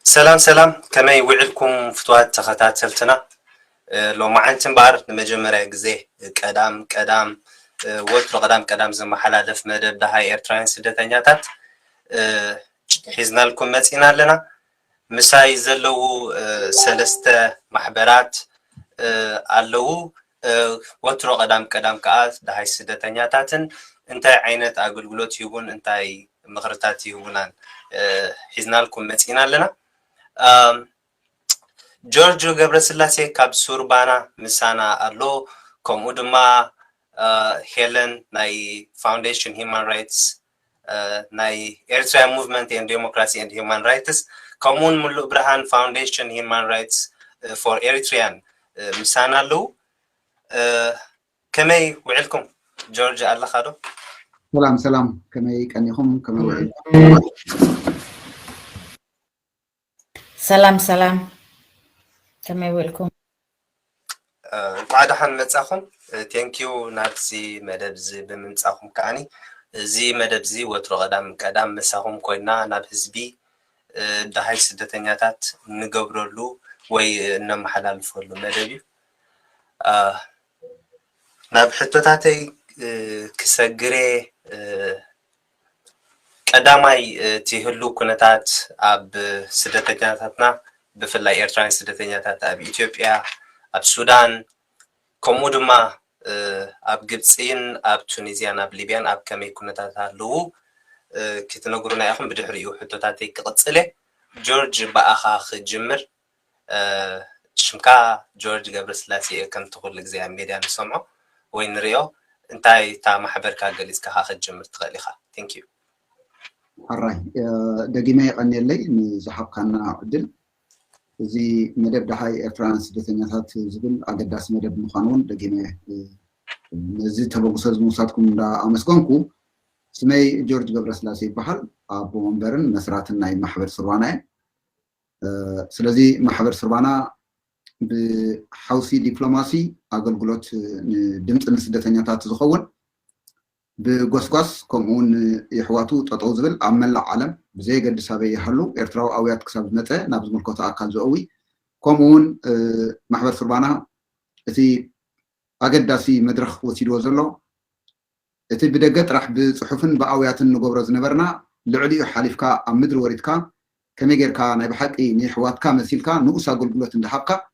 سلام كما يوعدكم فتوات تخاتاتلتنا لو ما عنتم بعرف نمجمرة جزء قدام وتر قدام زي ما حلا دف مدب ده هاي إيرتراين سدتنياتات حزنا لكم متينا لنا مساي زلو سلسته محبرات اللو وتر قدام كأس ده هاي سدتنياتاتن انتي عينت أقولت يبون انتي مغرتات يبونان حزنا لكم متينا لنا جورجو ገብረስላሴ ካብ ሱርባና ምሳና ኣሎ ከምኡ ድማ ሄለን ናይ ፋውንዴሽን ሂማን ራይትስ ናይ ኤርትራ ሙቭመንት ኤንድ ዴሞክራሲ ኤንድ ሂማን ራይትስ ከምኡን ሙሉእ ብርሃን ፋውንዴሽን ሂማን ራይትስ ፎር ኤሪትሪያን ምሳና ኣለዉ ከመይ ውዕልኩም ጆርጅ ኣለኻ ዶ ሰላም ከመይ ቀኒኹም ከመይ ውዕልኩም سلام كما يقولكم بعد حن متصاخم ثانكيو نابسي مدبزي بمنصاخم كاني زي مدبزي وتر قدام مساخم كوينا ناب حزبي دهاي سدتنياتات نغبرلو وي نمحلالفلو مدبي ناب حتوتاتي كسغري قداماي تيهلو كنتات اب سدتنياتاتنا بفلاي إيرتراين سدتنياتات اب إثيوبيا اب سودان كمو دما اب ግብፅን اب تونيزيان اب ليبيان اب كمي كنتات ኣለዉ ክትነግሩና ኢኹም ብድሕሪኡ ሕቶታተይ ክቕፅለ ጆርጅ በኣኻ ክጅምር ሽምካ ጆርጅ ገብረስላሴ ከም ትኩሉ ግዜ ኣብ ሜድያ ንሰምዖ ወይ ንሪኦ እንታይ እታ ማሕበርካ ገሊፅካ ክትጅምር ትኽእል ኢኻ ቴንክ ዩ حراي دقيمة يقنيلي نزحقنا عدل زي مدب دهاي إيرتران سدتنياتات زبل أقداس مدب مخانون دقيمة زي تبغوسز موساتكم دا أمسكونكو سمي جورج ገብረስላሴ بحال أبو منبرن مسراتنا محبر سروانا سلازي محبر سروانا بحوسي دبلوماسي أقلقلوت دمت سدتنياتات زخون بقصقص كمون يحواتو تطو زبل عمل العالم بزي قد سابي يحلو إرتراو أويات كساب متى نابز ملكوتا أكال زووي كمون محبر سربانا اتي أقداسي مدرخ وسيدو زلو اتي بدقت راح بصحفن بأويات النقبرز نبرنا لعلي حالفكا أم مدر وريدكا كميجركا نايبحاكي نيحواتكا مسيلكا نقصا قلقلوت اندحابكا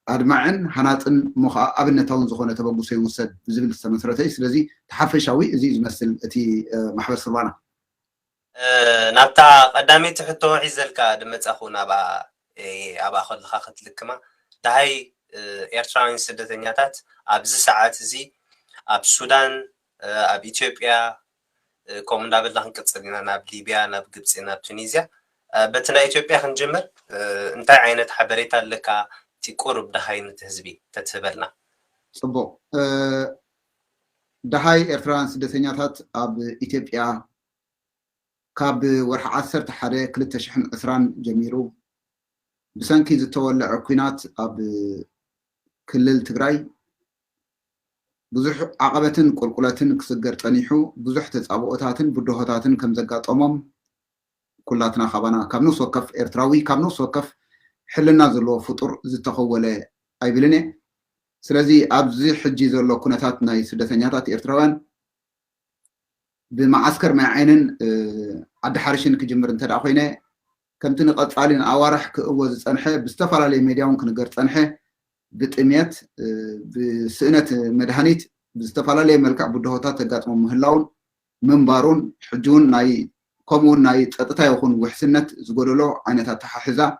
أدمعن هناتن مخا أبنتاون زخونة تبغوسي وسد زبل السمسرتي سلازي تحفشاوي زي مثل اتي محبر سربانا نابتا قدامي تحطو عزلكا دمت أخونا أبا أخذ لخاخت لكما دهي إيرتراين سدتنياتات أبز ساعات زي أب سودان أب إثيوبيا كومن دابل لهن كتصلينا ناب ليبيا ناب قبس ناب تونيزيا بتنا إثيوبيا خنجمر انتا عينت حبريتا لكا تقرب دهاي نتهزبي تتبلنا صبو دهاي إيرتران سدتنياتات أب إثيوبيا كاب ورح عسر تحري كل تشحن أسران جميرو بسانكي زتولع كوينات أب كل التجراي بزح عقبتن قلقلاتن كسجر تنيحو بزح تتصابوتاتن بدوهاتن كم زقات كلاتنا خبانا كابنوس وقف إيرتراوي كابنوس وقف حلنا زلو فطور زتخوله أي بلني سلازي أبزي حجي زلو كنتات ناي سدتنياتات إيرتراوان بمعسكر مع عينن عد حرشين كجمر انت داخوينه كمت نقط علين أوارح كأوز صنحه باستفلا لي ميدياون كنقر صنحه بتأميات بسئنة مدهانيت باستفلا لي ملكع بدهوتات تقاطم مهلاون منبارون حجون ناي كومون ناي تقطتا يكون وحسنت زغولولو عينتات تححزا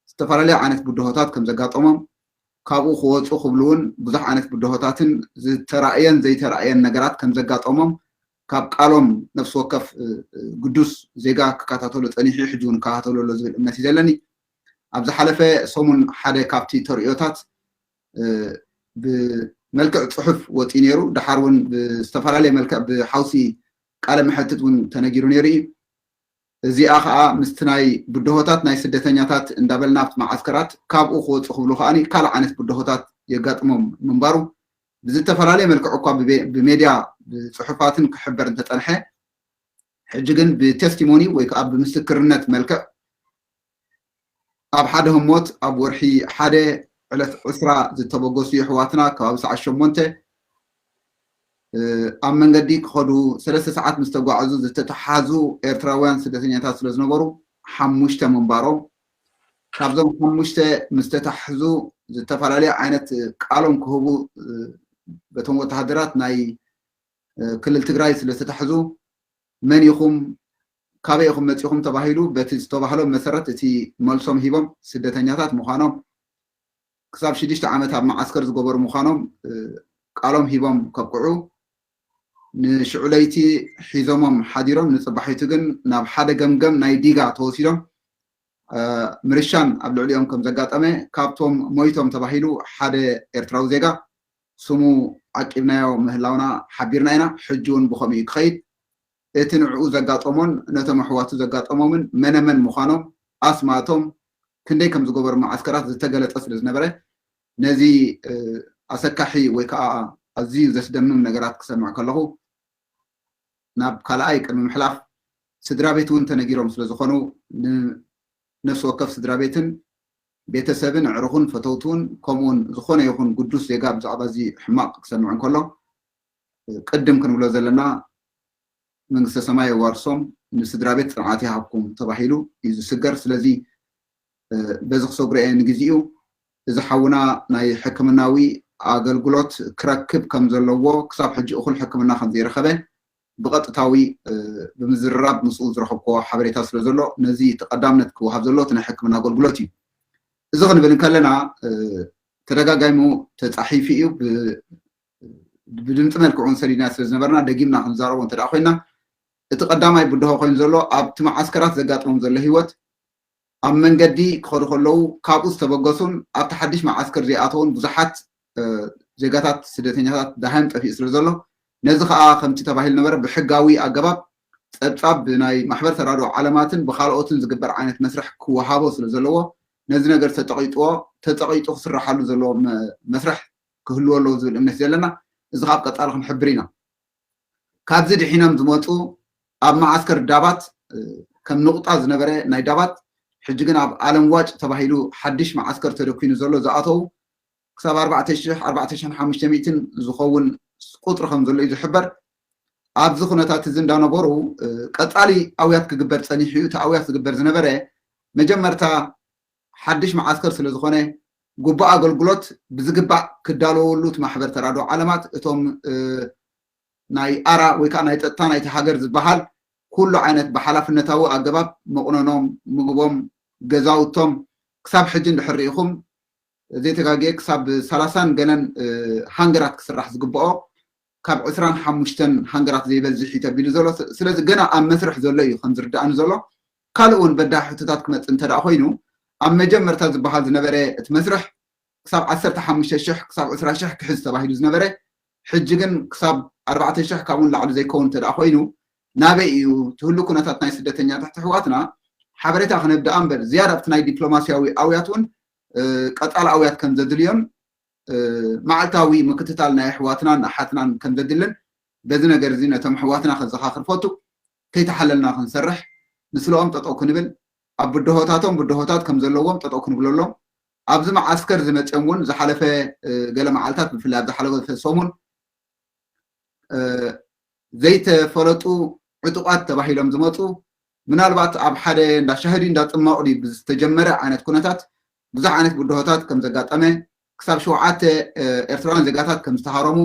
استفلا لي عينت بدهوتات كم زقاطمم كابو خوصو خبلون بزح عينت بدهوتاتن زي ترأيين نغرات كم زقاطمم كاب قالهم نفس وقف قدوس زيغا كاتاتولو تنيحي حجون كاتاتولو لزبل امنتي زلني ابز حلفه صومن حدا كابتي تريوتات بملكع صحف وتينيرو دحارون باستفرالي ملكع بحوسي قال محتتون تنجيرو نيري زي اخا مستناي بدهوتات ناي سدتنياتات اندابلنافت مع عسكرات كابو خوص خبلو خاني كال عانت بدهوتات يغاطمم منبارو بزتفرالي ملكع اكو بميديا بصحفاتن كحبر انت طنحه حجن بتستيموني ويك اب مسكرنت ملكع ኣብ ሓደ ህሞት ኣብ ወርሒ ሓደ ዕለት ዕስራ ዝተበገሱ ኣሕዋትና ከባቢ ሰዓት 8 ኣብ መንገዲ ክኸዱ 3 ሰዓት ምስ ተጓዓዙ ዝተተሓዙ ኤርትራውያን ስደተኛታት ስለ ዝነበሩ 5 ምንባሮም ካብዞም 5 ምስ ተተሓዙ ዝተፈላለዩ ዓይነት ቃሎም ክህቡ በቶም ወተሃደራት ናይ ክልል ትግራይ ስለ ዝተተሓዙ መን ኢኹም ካበይ ኢኹም መፂኹም ተባሂሉ በቲ ዝተባህሎም መሰረት እቲ መልሶም ሂቦም ስደተኛታት ምዃኖም ክሳብ 6 ዓመት ኣብ ማዓስከር ዝገበሩ ምዃኖም ቃሎም ሂቦም ከብቅዑ ንሽዑ ለይቲ ሒዞሞም ሓዲሮም ንፅባሒቱ ግን ናብ ሓደ ገምገም ናይ ዲጋ ተወሲዶም ምርሻን ኣብ ልዕሊኦም ከም ዘጋጠመ ካብቶም ሞይቶም ተባሂሉ ሓደ ኤርትራዊ ዜጋ ስሙ ዓቂብናዮ ምህላውና ሓቢርና ኢና ሕጂ እውን ብኸምኡ ክኸይድ እቲ ንዕኡ ዘጋጠሞን ነቶም ኣሕዋቱ ዘጋጠሞምን መነመን ምዃኖም ኣስማቶም ክንደይ ከም ዝገበሩ ማዓስከራት ዝተገለፀ ስለ ዝነበረ ነዚ ኣሰካሒ ወይ ከዓ ኣዝዩ ዘስደምም ነገራት ክሰምዕ ከለኹ ናብ ካልኣይ ቅድሚ ምሕላፍ ስድራ ቤት እውን ተነጊሮም ስለ ዝኾኑ ነፍሲ ወከፍ ስድራ ቤትን ቤተሰብን ዕሩኹን ፈተውቱን ከምኡውን ዝኾነ ይኹን ቅዱስ ዜጋ ብዛዕባ እዚ ሕማቕ ክሰምዕ እንከሎ ቅድም ክንብሎ ዘለና መንግስተ ሰማይ ዋርሶም ንስድራ ቤት ፅንዓት ይሃብኩም ተባሂሉ እዩ ዝስገር ስለዚ በዚ ክሰግሮ እየ ንግዚኡ እዚ ሓውና ናይ ሕክምናዊ ኣገልግሎት ክረክብ ከም ዘለዎ ክሳብ ሕጂ እኹል ሕክምና ከም ዘይረኸበ ብቐጥታዊ ብምዝርራብ ምስኡ ዝረኸብኮ ሓበሬታ ስለ ዘሎ ነዚ ተቐዳምነት ክወሃብ ዘሎ እቲ ናይ ሕክምና ኣገልግሎት እዩ እዚ ክንብል ከለና ተደጋጋሚ ተፃሒፉ እዩ ብድምፂ መልክዑን ሰሪድና ስለ ዝነበርና ደጊምና ክንዛረቦ እንተደኣ ኮይና እቲ ቀዳማይ ብድሆ ኮይኑ ዘሎ ኣብቲ ማዓስከራት ዘጋጥሞም ዘሎ ሂወት ኣብ መንገዲ ክኸዱ ከለዉ ካብኡ ዝተበገሱን ኣብቲ ሓድሽ ማዓስከር ዘይኣተውን ብዙሓት ዜጋታት ስደተኛታት ዳሃይም ጠፊኡ ስለ ዘሎ ነዚ ከዓ ከምቲ ተባሂሉ ነበረ ብሕጋዊ ኣገባብ ፀብፃብ ብናይ ማሕበር ተራድኦ ዓለማትን ብካልኦትን ዝግበር ዓይነት መስርሕ ክወሃቦ ስለ ዘለዎ ነዚ ነገር ተፀቂጡ ክስራሓሉ ዘለዎ መስርሕ ክህልዎ ኣለዎ ዝብል እምነት ዘለና እዚ ካብ ቀፃሊ ክንሕብር ኢና ካብዚ ድሒኖም ዝመፁ ኣብ ማዓስከር ዳባት ከም ንቁጣ ዝነበረ ናይ ዳባት ሕጂ ግን ኣብ ዓለም ዋጭ ተባሂሉ ሓድሽ ማዓስከር ተደኪኑ ዘሎ ዝኣተው ክሳብ 4,500 ዝኸውን ቁጥሪ ከም ዘሎ እዩ ዝሕበር ኣብዚ ኩነታት እዚ እንዳነበሩ ቀፃሊ ኣውያት ክግበር ፀኒሑ እዩ እቲ ኣውያት ዝግበር ዝነበረ መጀመርታ ሓድሽ ማዓስከር ስለ ዝኾነ ጉባእ ኣገልግሎት ብዝግባእ ክዳለወሉ እቲ ማሕበር ተራድኦ ዓለማት እቶም ናይ ኣራ ወይ ከዓ ናይ ፀጥታ ናይቲ ሃገር ዝበሃል ኩሉ ዓይነት ብሓላፍነታዊ ኣገባብ መቑነኖም ምግቦም ገዛውቶም ክሳብ ሕጂ እንድሕር ኢኹም ዘይተጋግየ ክሳብ 30 ገነን ሃንገራት ክስራሕ ዝግብኦ ካብ 25 ሃንገራት ዘይበዝሕ እዩ ተቢሉ ዘሎ ስለዚ ገና ኣብ መስርሕ ዘሎ እዩ ከም ዝርዳእኒ ዘሎ ካልእ እውን በዳህ ሕቶታት ክመፅእ እንተደኣ ኮይኑ ኣብ መጀመርታ ዝበሃል ዝነበረ እቲ መስርሕ ክሳብ 15,000 ክሳብ 20,000 ክሕዝ ተባሂሉ ዝነበረ ሕጂ ግን ክሳብ 4,000 ካብኡን ላዕሊ ዘይከውን እንተደኣ ኮይኑ ናበይ እዩ ትህሉ ኩነታት ናይ ስደተኛታት ኣሕዋትና ሓበሬታ ክነብዳኣ እምበር ዝያዳ ኣብቲ ናይ ዲፕሎማስያዊ ኣውያት እውን ቀፃሊ ኣውያት ከም ዘድልዮን መዓልታዊ ምክትታል ናይ ኣሕዋትናን ኣሓትናን ከም ዘድልን በዚ ነገር እዚ ነቶም ኣሕዋትና ከዘኻኽር ፈቱ ከይተሓለልና ክንሰርሕ ምስለኦም ጠጠው ክንብል ኣብ ብድሆታት ከም ዘለዎም ጠጠው ክንብለሎም ኣብዚ ማዓስከር ዝመፅኦም እውን ዝሓለፈ ገለ መዓልታት ብፍላይ ኣብ ዝሓለፈ ሰሙን ዘይተፈለጡ ዕጡቃት ተባሂሎም ዝመፁ ምናልባት ኣብ ሓደ እንዳሻህዲ እንዳፅማቑ ብዝተጀመረ ዓይነት ኩነታት ብዙሕ ዓይነት ብድሆታት ከም ዘጋጠመ ክሳብ 7 ኤርትራውያን ዜጋታት ከም ዝተሃረሙ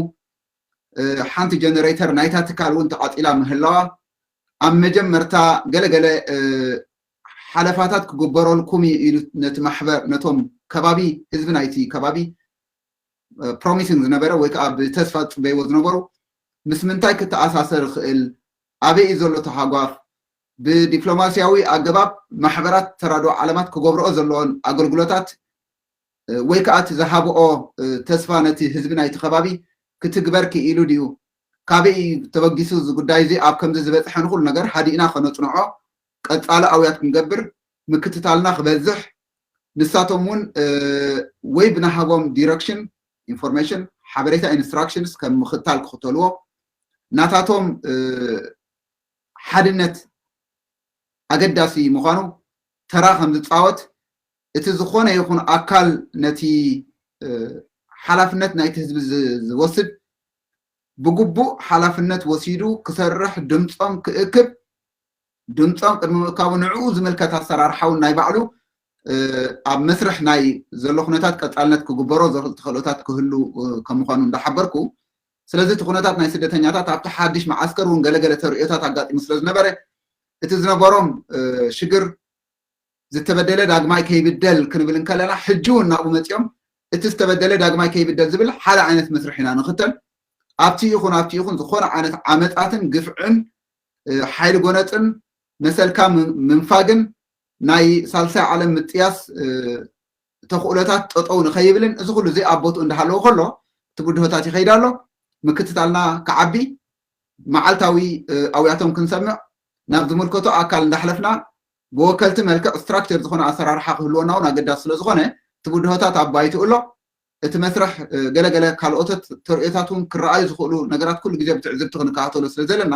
ሓንቲ ጀነሬተር ናይታ ትካል እውን ተቃጢላ ምህላዋ ኣብ መጀመርታ ገለገለ ሓለፋታት ክግበረልኩም ኢሉ ነቲ ማሕበር ነቶም ከባቢ ህዝቢ ናይቲ ከባቢ ፕሮሚሲንግ ዝነበረ ወይ ከዓ ብተስፋ ፅበይዎ ዝነበሩ ምስ ምንታይ ክትኣሳሰር ይኽእል ኣበይ እዩ ዘሎ ተሃጓፍ ብዲፕሎማስያዊ ኣገባብ ማሕበራት ተራድኦ ዓለማት ክገብርኦ ዘለዎን ኣገልግሎታት ወይ ከዓ እቲ ዝሃብኦ ተስፋ ነቲ ህዝቢ ናይቲ ከባቢ ክትግበር ክኢሉ ድዩ ካበይ ተበጊሱ እዚ ጉዳይ እዚ ኣብ ከምዚ ዝበፅሐ ንኩሉ ነገር ሃዲእና ከነፅንዖ ቀፃሊ ኣውያት ክንገብር ምክትታልና ክበዝሕ ንሳቶም እውን ወይ ብናሃቦም ዲረክሽን ኢንፎርሜሽን ሓበሬታ ኢንስትራክሽንስ ከም ምክትታል ክኽተልዎ ናታቶም ሓድነት ኣገዳሲ ምዃኑ ተራ ከም ዝፃወት ዝኮነ ይኹን ኣካል ነቲ ሓላፍነት ናይቲ ህዝቢ ዝወስድ ብግቡእ ሓላፍነት ወሲዱ ክሰርሕ ድምፆም ክእክብ ድምፆም ቅድሚ ምእካቡ ንዕኡ ዝምልከት ኣሰራርሓውን ናይ ባዕሉ ኣብ መስርሕ ናይ ዘሎ ኩነታት ቀፃልነት ክግበሮ ተኽእሎታት ክህሉ ከም ምዃኑ እንዳሓበርኩ ስለዚ እቲ ኩነታት ናይ ስደተኛታት ኣብቲ ሓድሽ መዓስከር እውን ገለገለ ተርእዮታት ኣጋጢሙ ስለ ዝነበረ እቲ ዝነበሮም ሽግር ዝተበደለ ዳግማይ ከይብደል ክንብል እንከለና ሕጂ እውን ናብኡ መፂኦም እቲ ዝተበደለ ዳግማይ ከይብደል ዝብል ሓደ ዓይነት መስርሕ ኢና ንኽተል ኣብቲ ይኹን ዝኾነ ዓይነት ዓመፃትን ግፍዕን ሓይሊ ጎነፅን መሰልካ ምንፋግን ናይ ሳልሳይ ዓለም ምጥያስ ተኽእሎታት ጠጠው ንኸይብልን እዚ ኩሉ እዚ ኣብ ቦትኡ እንዳሃለዎ ከሎ እቲ ጉድሆታት ይኸይድ ኣሎ ምክትታልና ክዓቢ መዓልታዊ ኣውያቶም ክንሰምዕ ናብ ዝምልከቶ ኣካል እንዳሕለፍና ብወከልቲ መልክዕ ስትራክቸር ዝኾነ ኣሰራርሓ ክህልወና እውን ኣገዳሲ ስለ ዝኾነ እቲ ጉድሆታት ኣብ ባይቱ ኣሎ እቲ መስርሕ ገለገለ ካልኦታት ተርእዮታት እውን ክረኣዩ ዝኽእሉ ነገራት ኩሉ ግዜ ብትዕዝብቲ ክንከታተሎ ስለ ዘለና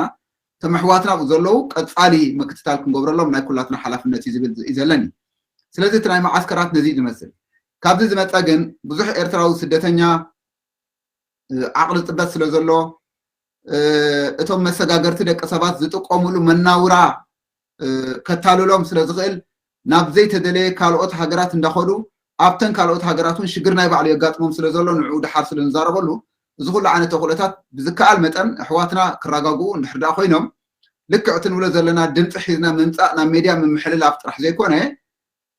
እቶም ኣሕዋትና ኣብኡ ዘለው ቀፃሊ ምክትታል ክንገብረሎም ናይ ኩላትና ሓላፍነት እዩ ዝብል እዩ ዘለኒ ስለዚ እቲ ናይ ማዓስከራት ነዚ ዝመስል ካብዚ ዝመፀ ግን ብዙሕ ኤርትራዊ ስደተኛ ዓቕሊ ፅበት ስለ ዘሎ እቶም መሰጋገርቲ ደቂ ሰባት ዝጥቀሙሉ መናውራ ከታልሎም ስለ ዝኽእል ናብ ዘይተደለየ ካልኦት ሃገራት እንዳኸዱ ኣብተን ካልኦት ሃገራት እውን ሽግር ናይ ባዕሉ የጋጥሞም ስለ ዘሎ ንዕኡ ድሓር ስለ ንዛረበሉ እዚ ኩሉ ዓይነት ተኽእሎታት ብዝከኣል መጠን ኣሕዋትና ክረጋግኡ እንድሕር ዳ ኮይኖም ልክዕ እቲ ንብሎ ዘለና ድምፂ ሒዝና ምምፃእ ናብ ሜድያ ምምሕልላፍ ጥራሕ ዘይኮነ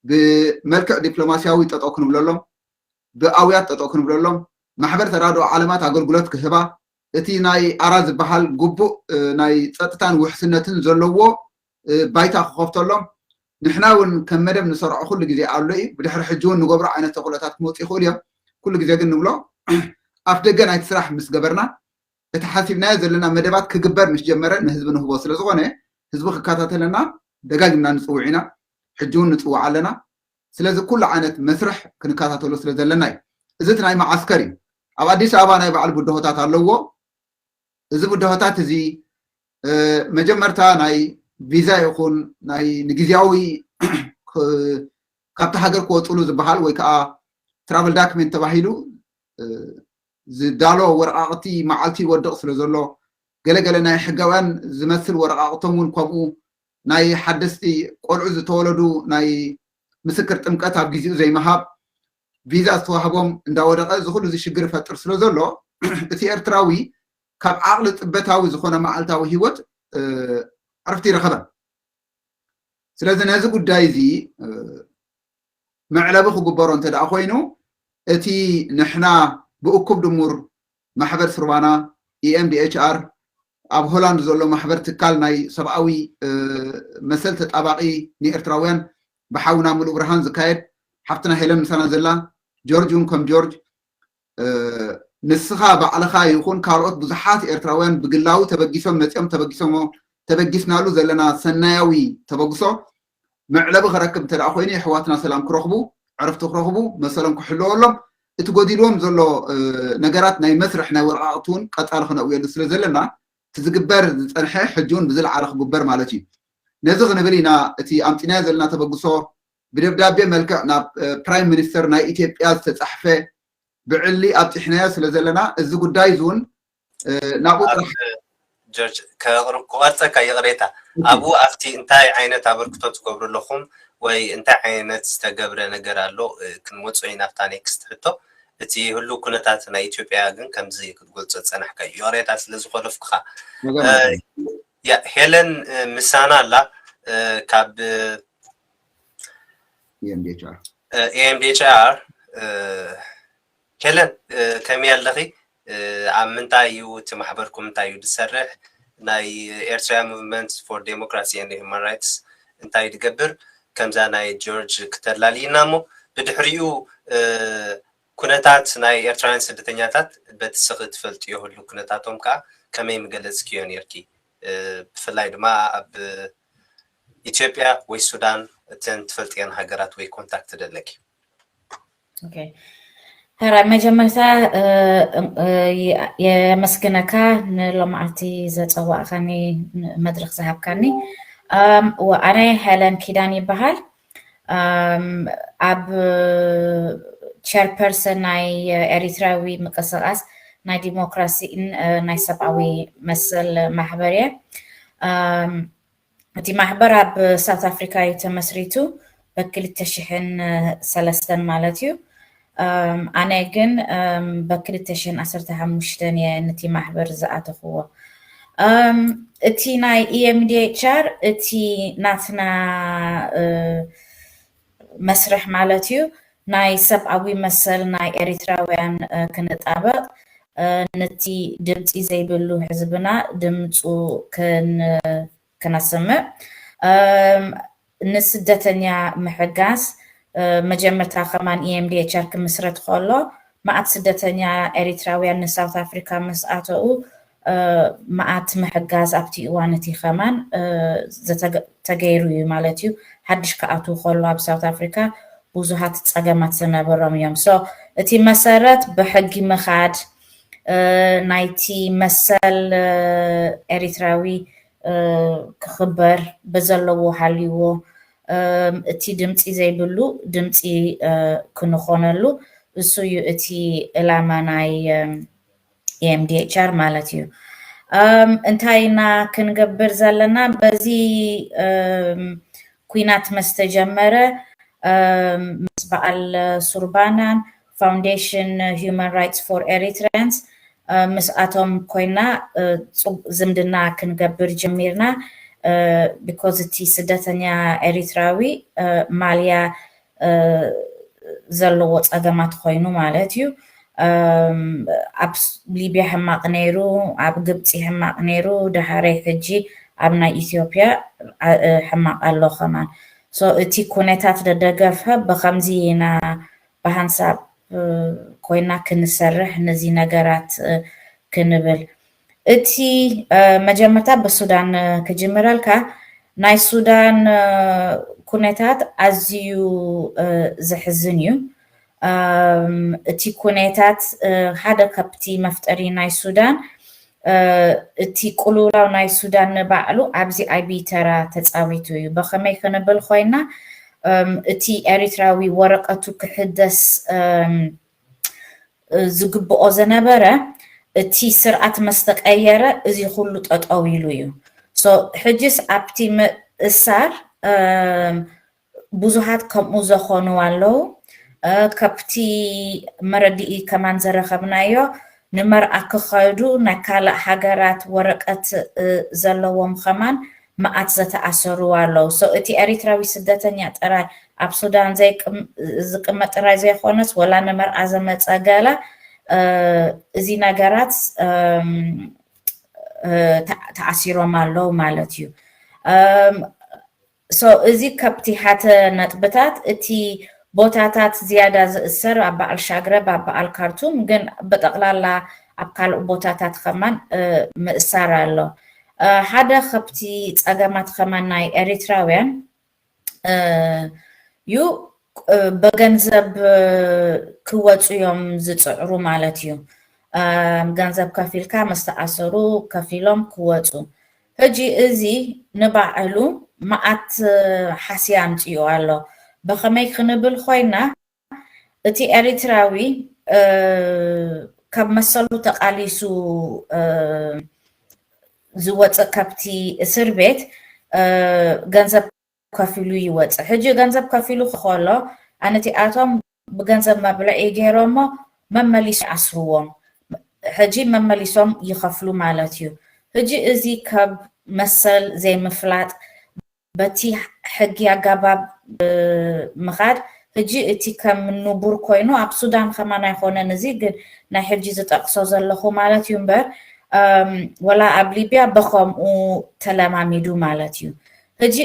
ብመልክዕ ዲፕሎማስያዊ ጠጠው ክንብለሎም ብኣውያት ጠጠው ክንብለሎም ማሕበር ተራድኦ ዓለማት ኣገልግሎት ክህባ እቲ ናይ ኣራ ዝበሃል ግቡእ ናይ ፀጥታን ውሕስነትን ዘለዎ ባይታ ክኸፍተሎም ንሕና እውን ከም መደብ ንሰርዖ ኩሉ ግዜ ኣሎ እዩ ብድሕሪ ሕጂ እውን ንገብሮ ዓይነት ተኽእሎታት ክመፁ ይኽእሉ እዮም ኩሉ ግዜ ግን ንብሎ ኣፍ ደገ ናይቲ ስራሕ ምስ ገበርና እቲ ሓሲብናዮ ዘለና መደባት ክግበር ምስ ጀመረ ንህዝቢ ንህቦ ስለ ዝኾነ ህዝቢ ክከታተለና ደጋጊምና ንፅውዕ ኢና ሕጂ እውን ንፅውዕ ኣለና ስለዚ ኩሉ ዓይነት መስርሕ ክንከታተሎ ስለ ዘለና እዩ እዚ እቲ ናይ ማዓስከር እዩ ኣብ ኣዲስ ኣበባ ናይ ባዕሉ ብድሆታት ኣለዎ እዚ ብድሆታት እዚ መጀመርታ ናይ ቪዛ ይኹን ናይ ንግዝያዊ ካብቲ ሃገር ክወፅሉ ዝበሃል ወይ ከዓ ትራቨል ዳክሜንት ተባሂሉ ዝዳሎ ወረቃቕቲ መዓልቲ ይወድቕ ስለ ዘሎ ገለገለ ናይ ሕጋውያን ዝመስል ወረቃቕቶም እውን ከምኡ ናይ ሓደስቲ ቆልዑ ዝተወለዱ ናይ ምስክር ጥምቀት ኣብ ግዜኡ ዘይምሃብ ቪዛ ዝተዋህቦም እንዳወደቐ እዚ ኩሉ እዚ ሽግር ይፈጥር ስለ ዘሎ እቲ ኤርትራዊ ካብ ዓቕሊ ፅበታዊ ዝኾነ መዓልታዊ ሂወት ዕረፍቲ ይረኸበ ስለዚ ነዚ ጉዳይ እዚ መዕለቢ ክግበሮ እንተደኣ ኮይኑ እቲ ንሕና ብእኩብ ድሙር ማሕበር ስርባና EMDHR ኣብ ሆላንድ ዘሎ ማሕበር ትካል ናይ ሰብኣዊ መሰል ተጣባቂ ንኤርትራውያን ብሓውና ሙሉእ ብርሃን ዝካየድ ሓፍትና ሄለን ምሳና ዘላ ጆርጅ እውን ከም ጆርጅ ንስኻ ባዕልኻ ይኹን ካልኦት ብዙሓት ኤርትራውያን ብግላዊ ተበጊሶም መፂኦም ተበጊስናሉ ዘለና ሰናያዊ ተበግሶ መዕለቢ ክረክብ እንተደኣ ኮይኑ ኣሕዋትና ሰላም ክረኽቡ ዕረፍቲ ክረኽቡ መሰሎም ክሕልወሎም እቲ ጎዲልዎም ዘሎ ነገራት ናይ መስርሕ ናይ ወረቃቕቲ እውን ቀፃሊ ክነእውየሉ ስለ ዘለና እቲ ዝግበር ዝፀንሐ ሕጂ እውን ብዝለዓለ ክግበር ማለት እዩ ነዚ ክንብል ኢና እቲ ኣምፂናዮ ዘለና ተበግሶ ብደብዳቤ መልክዕ ናብ ፕራይም ሚኒስተር ናይ ኢትዮጵያ ዝተፃሕፈ ብዕሊ ኣብጢሕናዮ ስለ ዘለና እዚ ጉዳይ እውን ናብኡ ጥራሕ ጆርጅ ክቐርፀካ ይቕሬታ ኣብኡ ኣብቲ እንታይ ዓይነት ኣበርክቶ ትገብሩ ኣለኹም ወይ እንታይ ዓይነት ዝተገብረ ነገር ኣሎ ክንወፅኦ ኢና ኣብታ ኔክስት ሕቶ እቲ ህሉ ኩነታት ናይ ኢትዮጵያ ግን ከምዚ ክትገልፆ ፀናሕካ እዩ ይቕሬታ ስለ ዝኮለፍኩኻ ሄለን ምሳና ኣላ ካብ EMDHR ሄለን ከመይ ኣለኺ ኣብ ምንታይ እዩ እቲ ማሕበርኩም እንታይ እዩ ዝሰርሕ ናይ ኤርትራ ሙቭመንት ፎር ዴሞክራሲ ኤንድ ሂውማን ራይትስ እንታይ ዝገብር ከምዛ ናይ ጆርጅ ክተላሊና እሞ ብድሕሪኡ ኩነታት ናይ ኤርትራውያን ስደተኛታት በቲ ስኺ ትፈልጥዮ ህሉ ኩነታቶም ከዓ ከመይ ምገለጽክዮ ነርኪ ብፍላይ ድማ ኣብ ኢትዮጵያ ወይ ሱዳን እተን ትፈልጥየን ሃገራት ወይ ኮንታክት ደለኪ ኦኬ هرا مجمرتا يمسكنكا نلومعتي زتصواخني مدرخ زهبكني وانا هلن كيداني بحال ኣብ chairperson ናይ ኤሪትራዊ ምቅስቃስ ናይ ዲሞክራሲን ናይ ሰብኣዊ መሰል ማሕበር እየ እቲ ማሕበር ኣብ ሳውት ኣፍሪካ እዩ ተመስሪቱ ብ2003 ማለት እዩ ኣነ ግን ብ2015 እየ ነቲ ማሕበር ዝኣተኽዎ እቲ ናይ EMDHR እቲ ናትና መስርሕ ማለት እዩ ናይ ሰብኣዊ መሰል ናይ ኤሪትራውያን ክንጣበቕ ነቲ ድምፂ ዘይብሉ ህዝብና ድምፁ ከነስምዕ ንስደተኛ ምሕጋዝ መጀመርታ ከማን EMDHR ክምስረት ከሎ መዓት ስደተኛ ኤሪትራውያን ንሳውት ኣፍሪካ ምስ ኣተኡ መዓት ምሕጋዝ ኣብቲ እዋን እቲ ከማን ተገይሩ እዩ ማለት እዩ ሓድሽ ከኣቱ ከሎ ኣብ ሳውት ኣፍሪካ ብዙሓት ፀገማት ዝነበሮም እዮም እቲ መሰረት ብሕጊ ምኻድ ናይቲ መሰል ኤሪትራዊ ክኽበር በዘለዎ ሃልይዎ እቲ ድምፂ ዘይብሉ ድምፂ ክንኾነሉ እሱ እዩ እቲ ዕላማ ናይ EMDHR ማለት እዩ እንታይና ክንገብር ዘለና በዚ ኩናት መስተጀመረ ምስ በዓል ሱርባናን ፋውንዴሽን Human Rights for Eritreans ምስኣቶም ኮይና ዝምድና ክንገብር ጀሚርና because እቲ ስደተኛ ኤሪትራዊ ማልያ ዘለዎ ፀገማት ኮይኑ ማለት እዩ ኣብ ሊብያ ሕማቕ ነይሩ ኣብ ግብፂ ሕማቕ ነይሩ ድሓረይ ሕጂ ኣብ ናይ ኢትዮጵያ ሕማቕ ኣሎ ኸማን እቲ ኩነታት ደደገፈ ብከምዚ ኢና ብሃንሳብ ኮይና ክንሰርሕ ነዚ ነገራት ክንብል እቲ መጀመርታ ብሱዳን ክጅምረልካ ናይ ሱዳን ኩነታት ኣዝዩ ዝሕዝን እዩ እቲ ኩነታት ሓደ ካብቲ መፍጠሪ ናይ ሱዳን እቲ ቁልውላው ናይ ሱዳን ንባዕሉ ኣብዚ ዓቢ ተራ ተፃዊቱ እዩ ብኸመይ ክንብል ኮይና እቲ ኤሪትራዊ ወረቀቱ ክሕደስ ዝግብኦ ዝነበረ እቲ ስርዓት መስተቀየረ እዚ ኩሉ ጠጠው ኢሉ እዩ ሕጅስ ኣብቲ ምእሳር ብዙሓት ከምኡ ዝኾኑ ኣለው ካብቲ መረዲኢ ከማን ዘረኸብናዮ ንመርዓ ክኸይዱ ናይ ካልእ ሃገራት ወረቀት ዘለዎም ከማን መዓት ዝተኣሰሩ ኣለው እቲ ኤሪትራዊ ስደተኛ ጥራይ ኣብ ሱዳን ዝቅመጥ ጥራይ ዘይኮነስ ወላ ንመርዓ ዘመፀ ገለ እዚ ነገራት ተኣሲሮም ኣለው ማለት እዩ እዚ ካብቲ ሓተ ነጥብታት እቲ ቦታታት ዝያዳ ዝእሰር ኣብ በዓል ሻግረብ ኣብ በዓል ካርቱም ግን ብጠቕላላ ኣብ ካልእ ቦታታት ከማን ምእሳር ኣሎ ሓደ ካብቲ ፀገማት ከማን ናይ ኤሪትራውያን እዩ በገንዘብ ክወፁ እዮም ዝፅዕሩ ማለት እዩ ገንዘብ ከፊልካ መስተኣሰሩ ከፊሎም ክወፁ ሕጂ እዚ ንባዕሉ መዓት ሓስያ ኣምፅኡ ኣሎ ብኸመይ ክንብል ኮይና እቲ ኤሪትራዊ ካብ መሰሉ ተቃሊሱ ዝወፅእ ካብቲ እስር ቤት ገንዘብ ከፊሉ ይወፅእ ሕጂ ገንዘብ ከፊሉ ከሎ ኣነቲኣቶም ብገንዘብ መብልዒ ገይሮሞ መመሊሱ ኣስርዎም ሕጂ መመሊሶም ይኸፍሉ ማለት እዩ ሕጂ እዚ ካብ መሰል ዘይምፍላጥ በቲ ሕጊ ኣገባብ ምኻድ ሕጂ እቲ ከም ንቡር ኮይኑ ኣብ ሱዳን ከማን ኣይኮነን እዚ ግን ናይ ሕጂ ዝጠቕሶ ዘለኹ ማለት እዩ እምበር ወላ ኣብ ሊብያ በኸምኡ ተለማሚዱ ማለት እዩ ሕጂ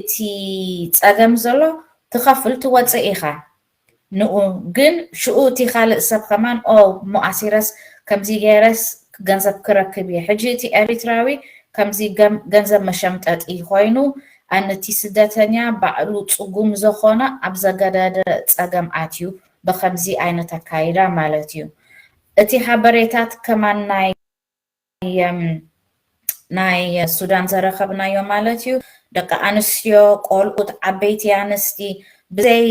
እቲ ፀገም ዘሎ ትኸፍል ትወፅእ ኢኻ ንኡ ግን ሽኡ እቲ ካልእ ሰብ ከማን ሞኣሲረስ ከምዚ ገይረስ ገንዘብ ክረክብ እየ ሕጂ እቲ ኤሪትራዊ ከምዚ ገንዘብ መሸምጠጢ ኮይኑ ኣነቲ ስደተኛ ባዕሉ ፅጉም ዝኾነ ኣብ ዘገደደ ፀገም ኣትዩ ብከምዚ ዓይነት ኣካይዳ ማለት እዩ እቲ ሓበሬታት ከማን ናይ ሱዳን ዘረኸብናዮ ማለት እዩ ደቂ ኣንስትዮ ቆልዑት ዓበይቲ ኣንስቲ ብዘይ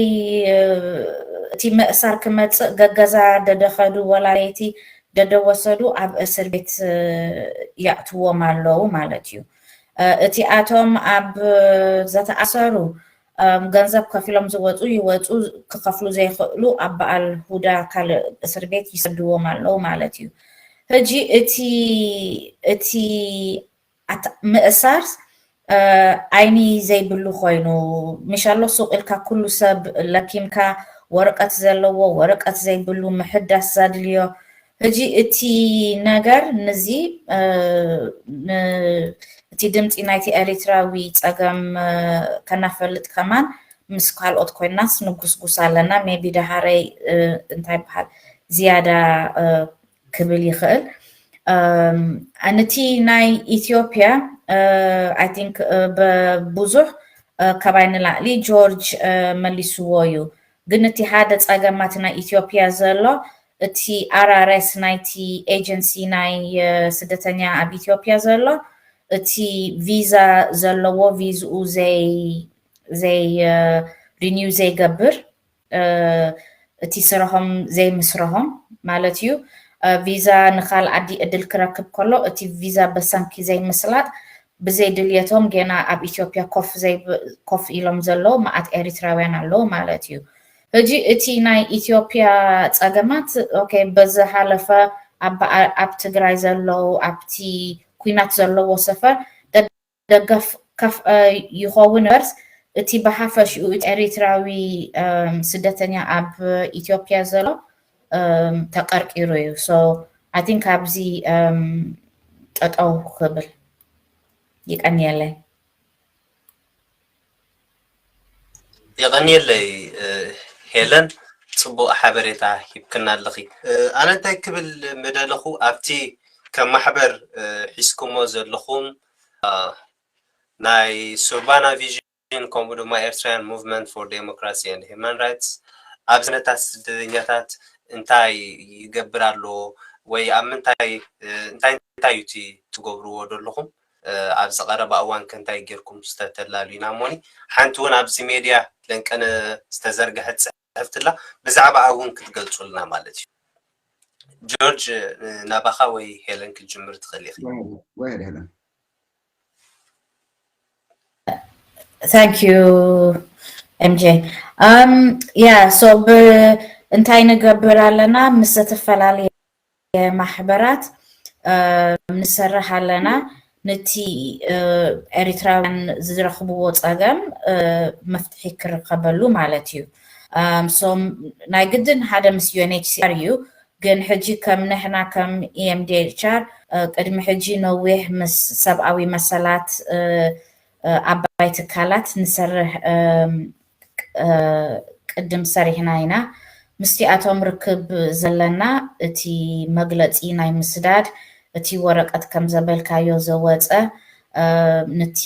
እቲ ምእሳር ክመፅእ ገገዛ ደደኸዱ ወላለይቲ ደደወሰዱ ኣብ እስር ቤት ያእትዎም ኣለዉ ማለት እዩ እቲ ኣቶም ኣብ ዝተኣሰሩ ገንዘብ ከፊሎም ዝወፁ ይወፁ ክኸፍሉ ዘይኽእሉ ኣብ በዓል ሁዳ ካልእ እስር ቤት ይሰድዎም ኣለዉ ማለት እዩ ሕጂ እቲ ምእሳር ዓይኒ ዘይብሉ ኮይኑ ምሻሎ ሱቅ ኢልካ ኩሉ ሰብ ለኪምካ ወረቀት ዘለዎ ወረቀት ዘይብሉ ምሕዳስ ዘድልዮ ሕጂ እቲ ነገር ነዚ እቲ ድምፂ ናይቲ ኤሪትራዊ ፀገም ከናፈልጥ ከማን ምስ ካልኦት ኮይናስ ንጉስጉስ ኣለና ሜቢ ዳሃረይ እንታይ በሃል ዝያዳ ክብል ይኽእል ኣነቲ ናይ ኢትዮጵያ I think በብዙሕ ከባይ ንላዕሊ ጆርጅ መሊስዎ እዩ ግን እቲ ሓደ ፀገማት ናይ ኢትዮጵያ ዘሎ እቲ RRS ናይቲ ኤጀንሲ ናይ ስደተኛ ኣብ ኢትዮጵያ ዘሎ እቲ ቪዛ ዘለዎ ቪዝኡ ዘይ ሪኒው ዘይገብር እቲ ስራሖም ዘይምስረሖም ማለት እዩ ቪዛ ንኻል ዓዲ እድል ክረክብ ከሎ እቲ ቪዛ በሰንኪ ዘይምስላጥ ብዘይ ድልየቶም ገና ኣብ ኢትዮጵያ ኮፍ ኢሎም ዘለዉ መዓት ኤሪትራውያን ኣለዉ ማለት እዩ ሕጂ እቲ ናይ ኢትዮጵያ ፀገማት ኦኬ በዝሓለፈ ኣብ ትግራይ ዘለዉ ኣብቲ ኩናት ዘለዎ ሰፈር ደገፍ ከፍ ይኸውን በርስ እቲ ብሓፈሽኡ ኤሪትራዊ ስደተኛ ኣብ ኢትዮጵያ ዘሎ ተቀርቂሩ እዩ ሶ I think ኣብዚ ጠጠው ክብል ይቀኒየለይ ሄለን ጽቡቅ ሓበሬታ ሂብክና ኣለኺ ኣነ እንታይ ክብል መደለኹ ኣብቲ ከም ማሕበር ሒዝኩሞ ዘለኹም ናይ ሱርባና ቪዥን ከምኡ ድማ ኤርትራያን ሙቭመንት ፎር ዴሞክራሲ ኤንድ ሂውማን ራይትስ ኣብ ዝነታት ስደተኛታት እንታይ ይገብር ኣሎ ወይ ኣብ ምንታይ እንታይ እዩ ትገብርዎ ዘለኹም ኣብ ዝቐረበ እዋን ከንታይ ጌርኩም ዝተተላልዩና ሞኒ ሓንቲ እውን ኣብዚ ሜድያ ለንቀነ ዝተዘርግሐት ጽሕፍትላ ብዛዕባ እውን ክትገልጹልና ማለት እዩ ጆርጅ ናባኻ ወይ ሄለን ክጅምር ትኽእል ኢኺ ወይ ሄለን Thank you MJ so እንታይ ንገብር ኣለና ምስ ዝተፈላለዩ ማሕበራት ንሰርሕ ኣለና ነቲ ኤሪትራውያን ዝረኽብዎ ፀገም መፍትሒ ክርከበሉ ማለት እዩ ሶ ናይ ግድን ሓደ ምስ UNHCR እዩ ግን ሕጂ ከም ንሕና ከም EMDHR ቅድሚ ሕጂ ነዊሕ ምስ ሰብኣዊ መሰላት ዓባይ ትካላት ንሰርሕ ቅድም ሰሪሕና ኢና ምስቲኣቶም ርክብ ዘለና እቲ መግለፂ ናይ ምስዳድ እቲ ወረቀት ከም ዘበልካዮ ዘወፀ ነቲ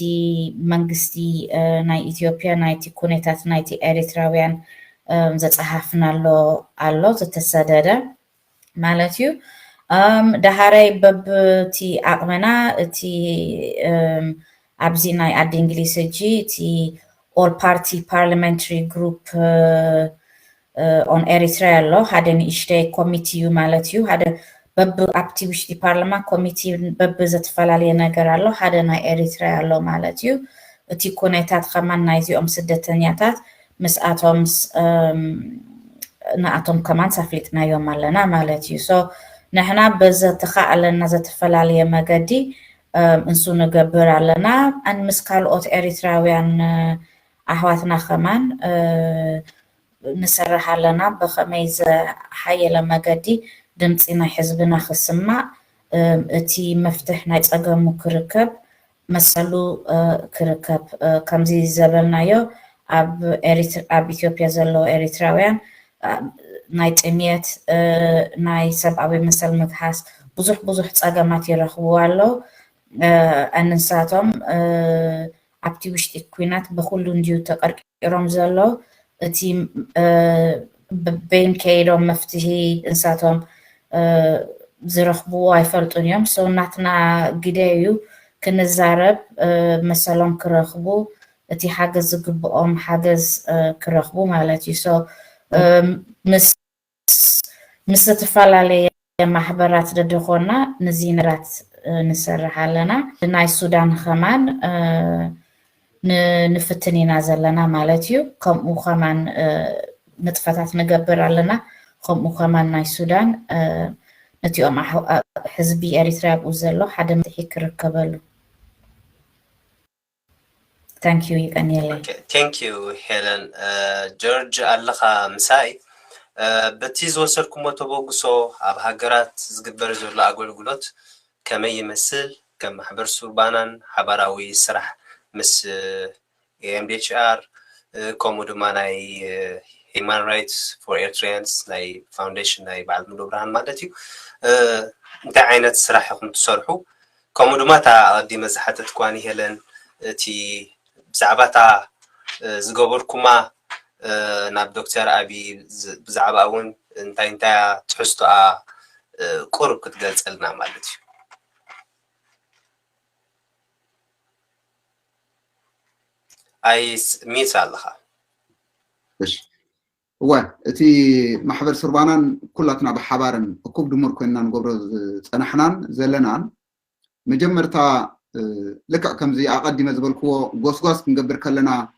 መንግስቲ ናይ ኢትዮጵያ ናይቲ ኩነታት ናይቲ ኤሪትራውያን ዘፀሓፍናሎ ኣሎ ዝተሰደደ ማለት እዩ ዳሃረይ በብቲ ዓቕመና እቲ ኣብዚ ናይ ዓዲ እንግሊዝ ሕጂ እቲ all party parliamentary group on ኤሪትራ ኣሎ ሓደ ንእሽተይ ኮሚቲ እዩ ማለት እዩ ሓደ በብ ኣብቲ ውሽጢ ፓርላማ ኮሚቲ በብ ዘተፈላለየ ነገር ኣሎ ሓደ ናይ ኤሪትራ ኣሎ ማለት እዩ እቲ ኩነታት ከማን ናይዚኦም ስደተኛታት ምስኣቶም ንኣቶም ከማን ሰፍሊጥናዮም ኣለና ማለት እዩ ሶ ንሕና በዘተኻኣለና ዘተፈላለየ መገዲ እንሱ ንገብር ኣለና ኣን ምስ ካልኦት ኤሪትራውያን ኣሕዋትና ከማን ንሰርሕ ኣለና ብኸመይ ዝሓየለ መገዲ ድምፂ ናይ ሕዝብና ክስማዕ እቲ መፍትሕ ናይ ፀገሙ ክርከብ መሰሉ ክርከብ ከምዚ ዘበልናዮ ኣብ ኢትዮጵያ ዘለዉ ኤሪትራውያን ናይ ጥምየት ናይ ሰብኣዊ መሰል ምግሓስ ብዙሕ ፀገማት ይረኽቡ ኣለዉ ኣንሳቶም ኣብቲ ውሽጢ ኩናት ብኩሉ እንድዩ ተቀርቂሮም ዘለዉ እቲ በይን ከይዶም መፍትሒ እንሳቶም ዝረኽብዎ ኣይፈልጡን እዮም ሶ ናትና ግደ እዩ ክንዛረብ መሰሎም ክረኽቡ እቲ ሓገዝ ዝግብኦም ሓገዝ ክረኽቡ ማለት እዩ ሶ ምስ ዝተፈላለየ ማሕበራት ደድኾና ነዚ ነራት ንሰርሕ ኣለና ናይ ሱዳን ኸማን ንፍትን ኢና ዘለና ማለት እዩ ከምኡ ኸማን ንጥፈታት ንገብር ኣለና ከምኡ ኸማን ናይ ሱዳን ነቲኦም ሕዝቢ ኤሪትራ ኣብኡ ዘሎ ሓደ ምትሒ ክርከበሉ Thank you, Daniela. Okay, thank you, Helen. George, Allah Msai. بتي زوسركم وتبوغسو اب هاجرات زغبر زول اغلغلوت كما يمثل كم حبر سوربانان حبراوي سرح مس MDHR كومودما ناي Human Rights for Eritreans ناي فاونديشن ناي بعد من برهان مالتي انت عينت سرحكم تسرحوا كومودما تا دي مزحتت كواني هيلن تي بزعبتا زغبركما ناب دكتور أبي بزعبا أون انتا تحسطو قرب كتقلنا مالتي أي ميت سالخا بش هو اتي محبر سربانان كلاتنا بحبارن اكوب دمور كنا نقبر صنحنان زلنان مجمرتا لك كمزي اقدم زبلكو غوسغوس نقبر كلنا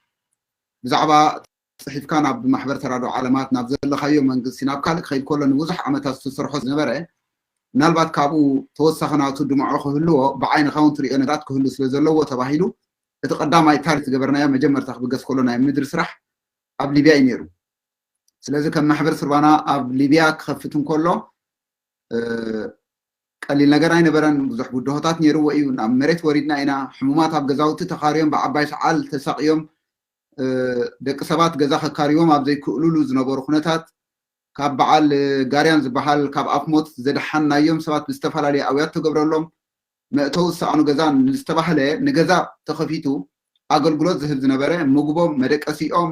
بزعبا صحيف كان بمحبر ترادو علامات نابزل خيو منقص ناب كالك خيل كلن وزح عمتاس تسرحو زنبره نالبات كابو توسخنا تدمعو خهلو بعين خاونتري انرات كهلو سلازلو تباهيلو اتقدام اي تاريخ جبرنايا مجمرتا بقص كلنا مدر سرح اب ليبيا ينيرو ስለዚህ ከማህበር ስርባና ኣብ ሊቢያ ክኸፍቱን ከሎ ቀሊል ነገር ኣይነበረን ብዙሕ ጉዳዮታት ነይርዎ እዩ ናብ መሬት ወሪድና ኢና ሕሙማት ኣብ ገዛውቲ ተኻርዮም ብዓባይ ሰዓል ተሳቂዮም ደቂ ሰባት ገዛ ከካርዮም ኣብ ዘይክእልሉ ዝነበሩ ኩነታት ካብ በዓል ጋርያን ዝበሃል ካብ ኣፍሞት ዘድሓናዮም ሰባት ብዝተፈላለየ ኣብያት ተገብረሎም መእተው ዝሰኣኑ ገዛ ዝተባህለ ንገዛ ተኸፊቱ አገልግሎት ዝህብ ዝነበረ ምግቦም መደቀሲኦም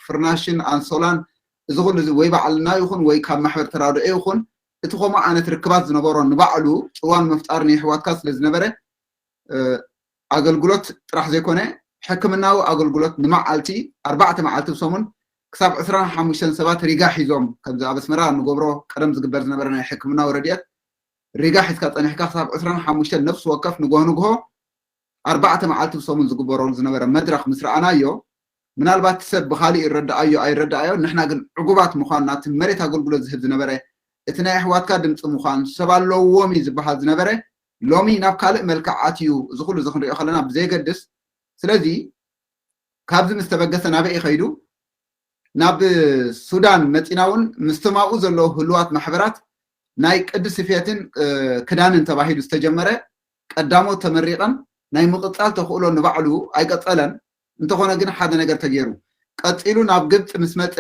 ፍርናሽን አንሶላን ዝኹሉ ወይ በዓልና ይኹን ወይ ካብ ማሕበር ተራድኦ ይኹን እቲ ከምኡ ዓይነት ርክባት ዝነበሮ ንባዕሉ ፅዋን መፍጣር ንሕዋትካ ስለ ዝነበረ አገልግሎት ጥራሕ ዘይኮነ ሕክምናዊ አገልግሎት ንመዓልቲ 4 መዓልቲ ብሰሙን ክሳብ 25 ሰባት ሪጋ ሒዞም ከምዚ ኣብ ኣስመራ ንገብሮ ቀደም ዝግበር ዝነበረ ናይ ሕክምናዊ ረድኤት ሪጋ ሒዝካ ፀኒሕካ ክሳብ 25 ነፍሲ ወከፍ ንጎሆ 4 መዓልቲ ብሰሙን ዝግበረሉ ዝነበረ መድረኽ ምስራኣናዮ ምናልባት ሰብ ብኻሊእ ይረዳኣዮ ኣይረዳኣዮ ንሕና ግን ዕጉባት ምዃንና እቲ መሬት ኣገልግሎት ዝህብ ዝነበረ እቲ ናይ ኣሕዋትካ ድምፂ ምዃን ሰብ ኣለዎም እዩ ዝበሃል ዝነበረ ሎሚ ናብ ካልእ መልክዕ ኣትዩ ዝኹሉ እዚ ክንሪኦ ከለና ብዘይገድስ ስለዚ ካብዚ ምስ ተበገሰ ናበይ ይኸይዱ ናብ ሱዳን መፂና እውን ምስትማኡ ዘለዉ ህልዋት ማሕበራት ናይ ቅዱስ ፍየትን ክዳንን ተባሂሉ ዝተጀመረ ቀዳሞት ተመሪቐን ናይ ምቕፃል ተኽእሎ ንባዕሉ ኣይቀፀለን እንተኾነ ግን ሓደ ነገር ተገይሩ ቀፂሉ ናብ ግብፂ ምስ መፀ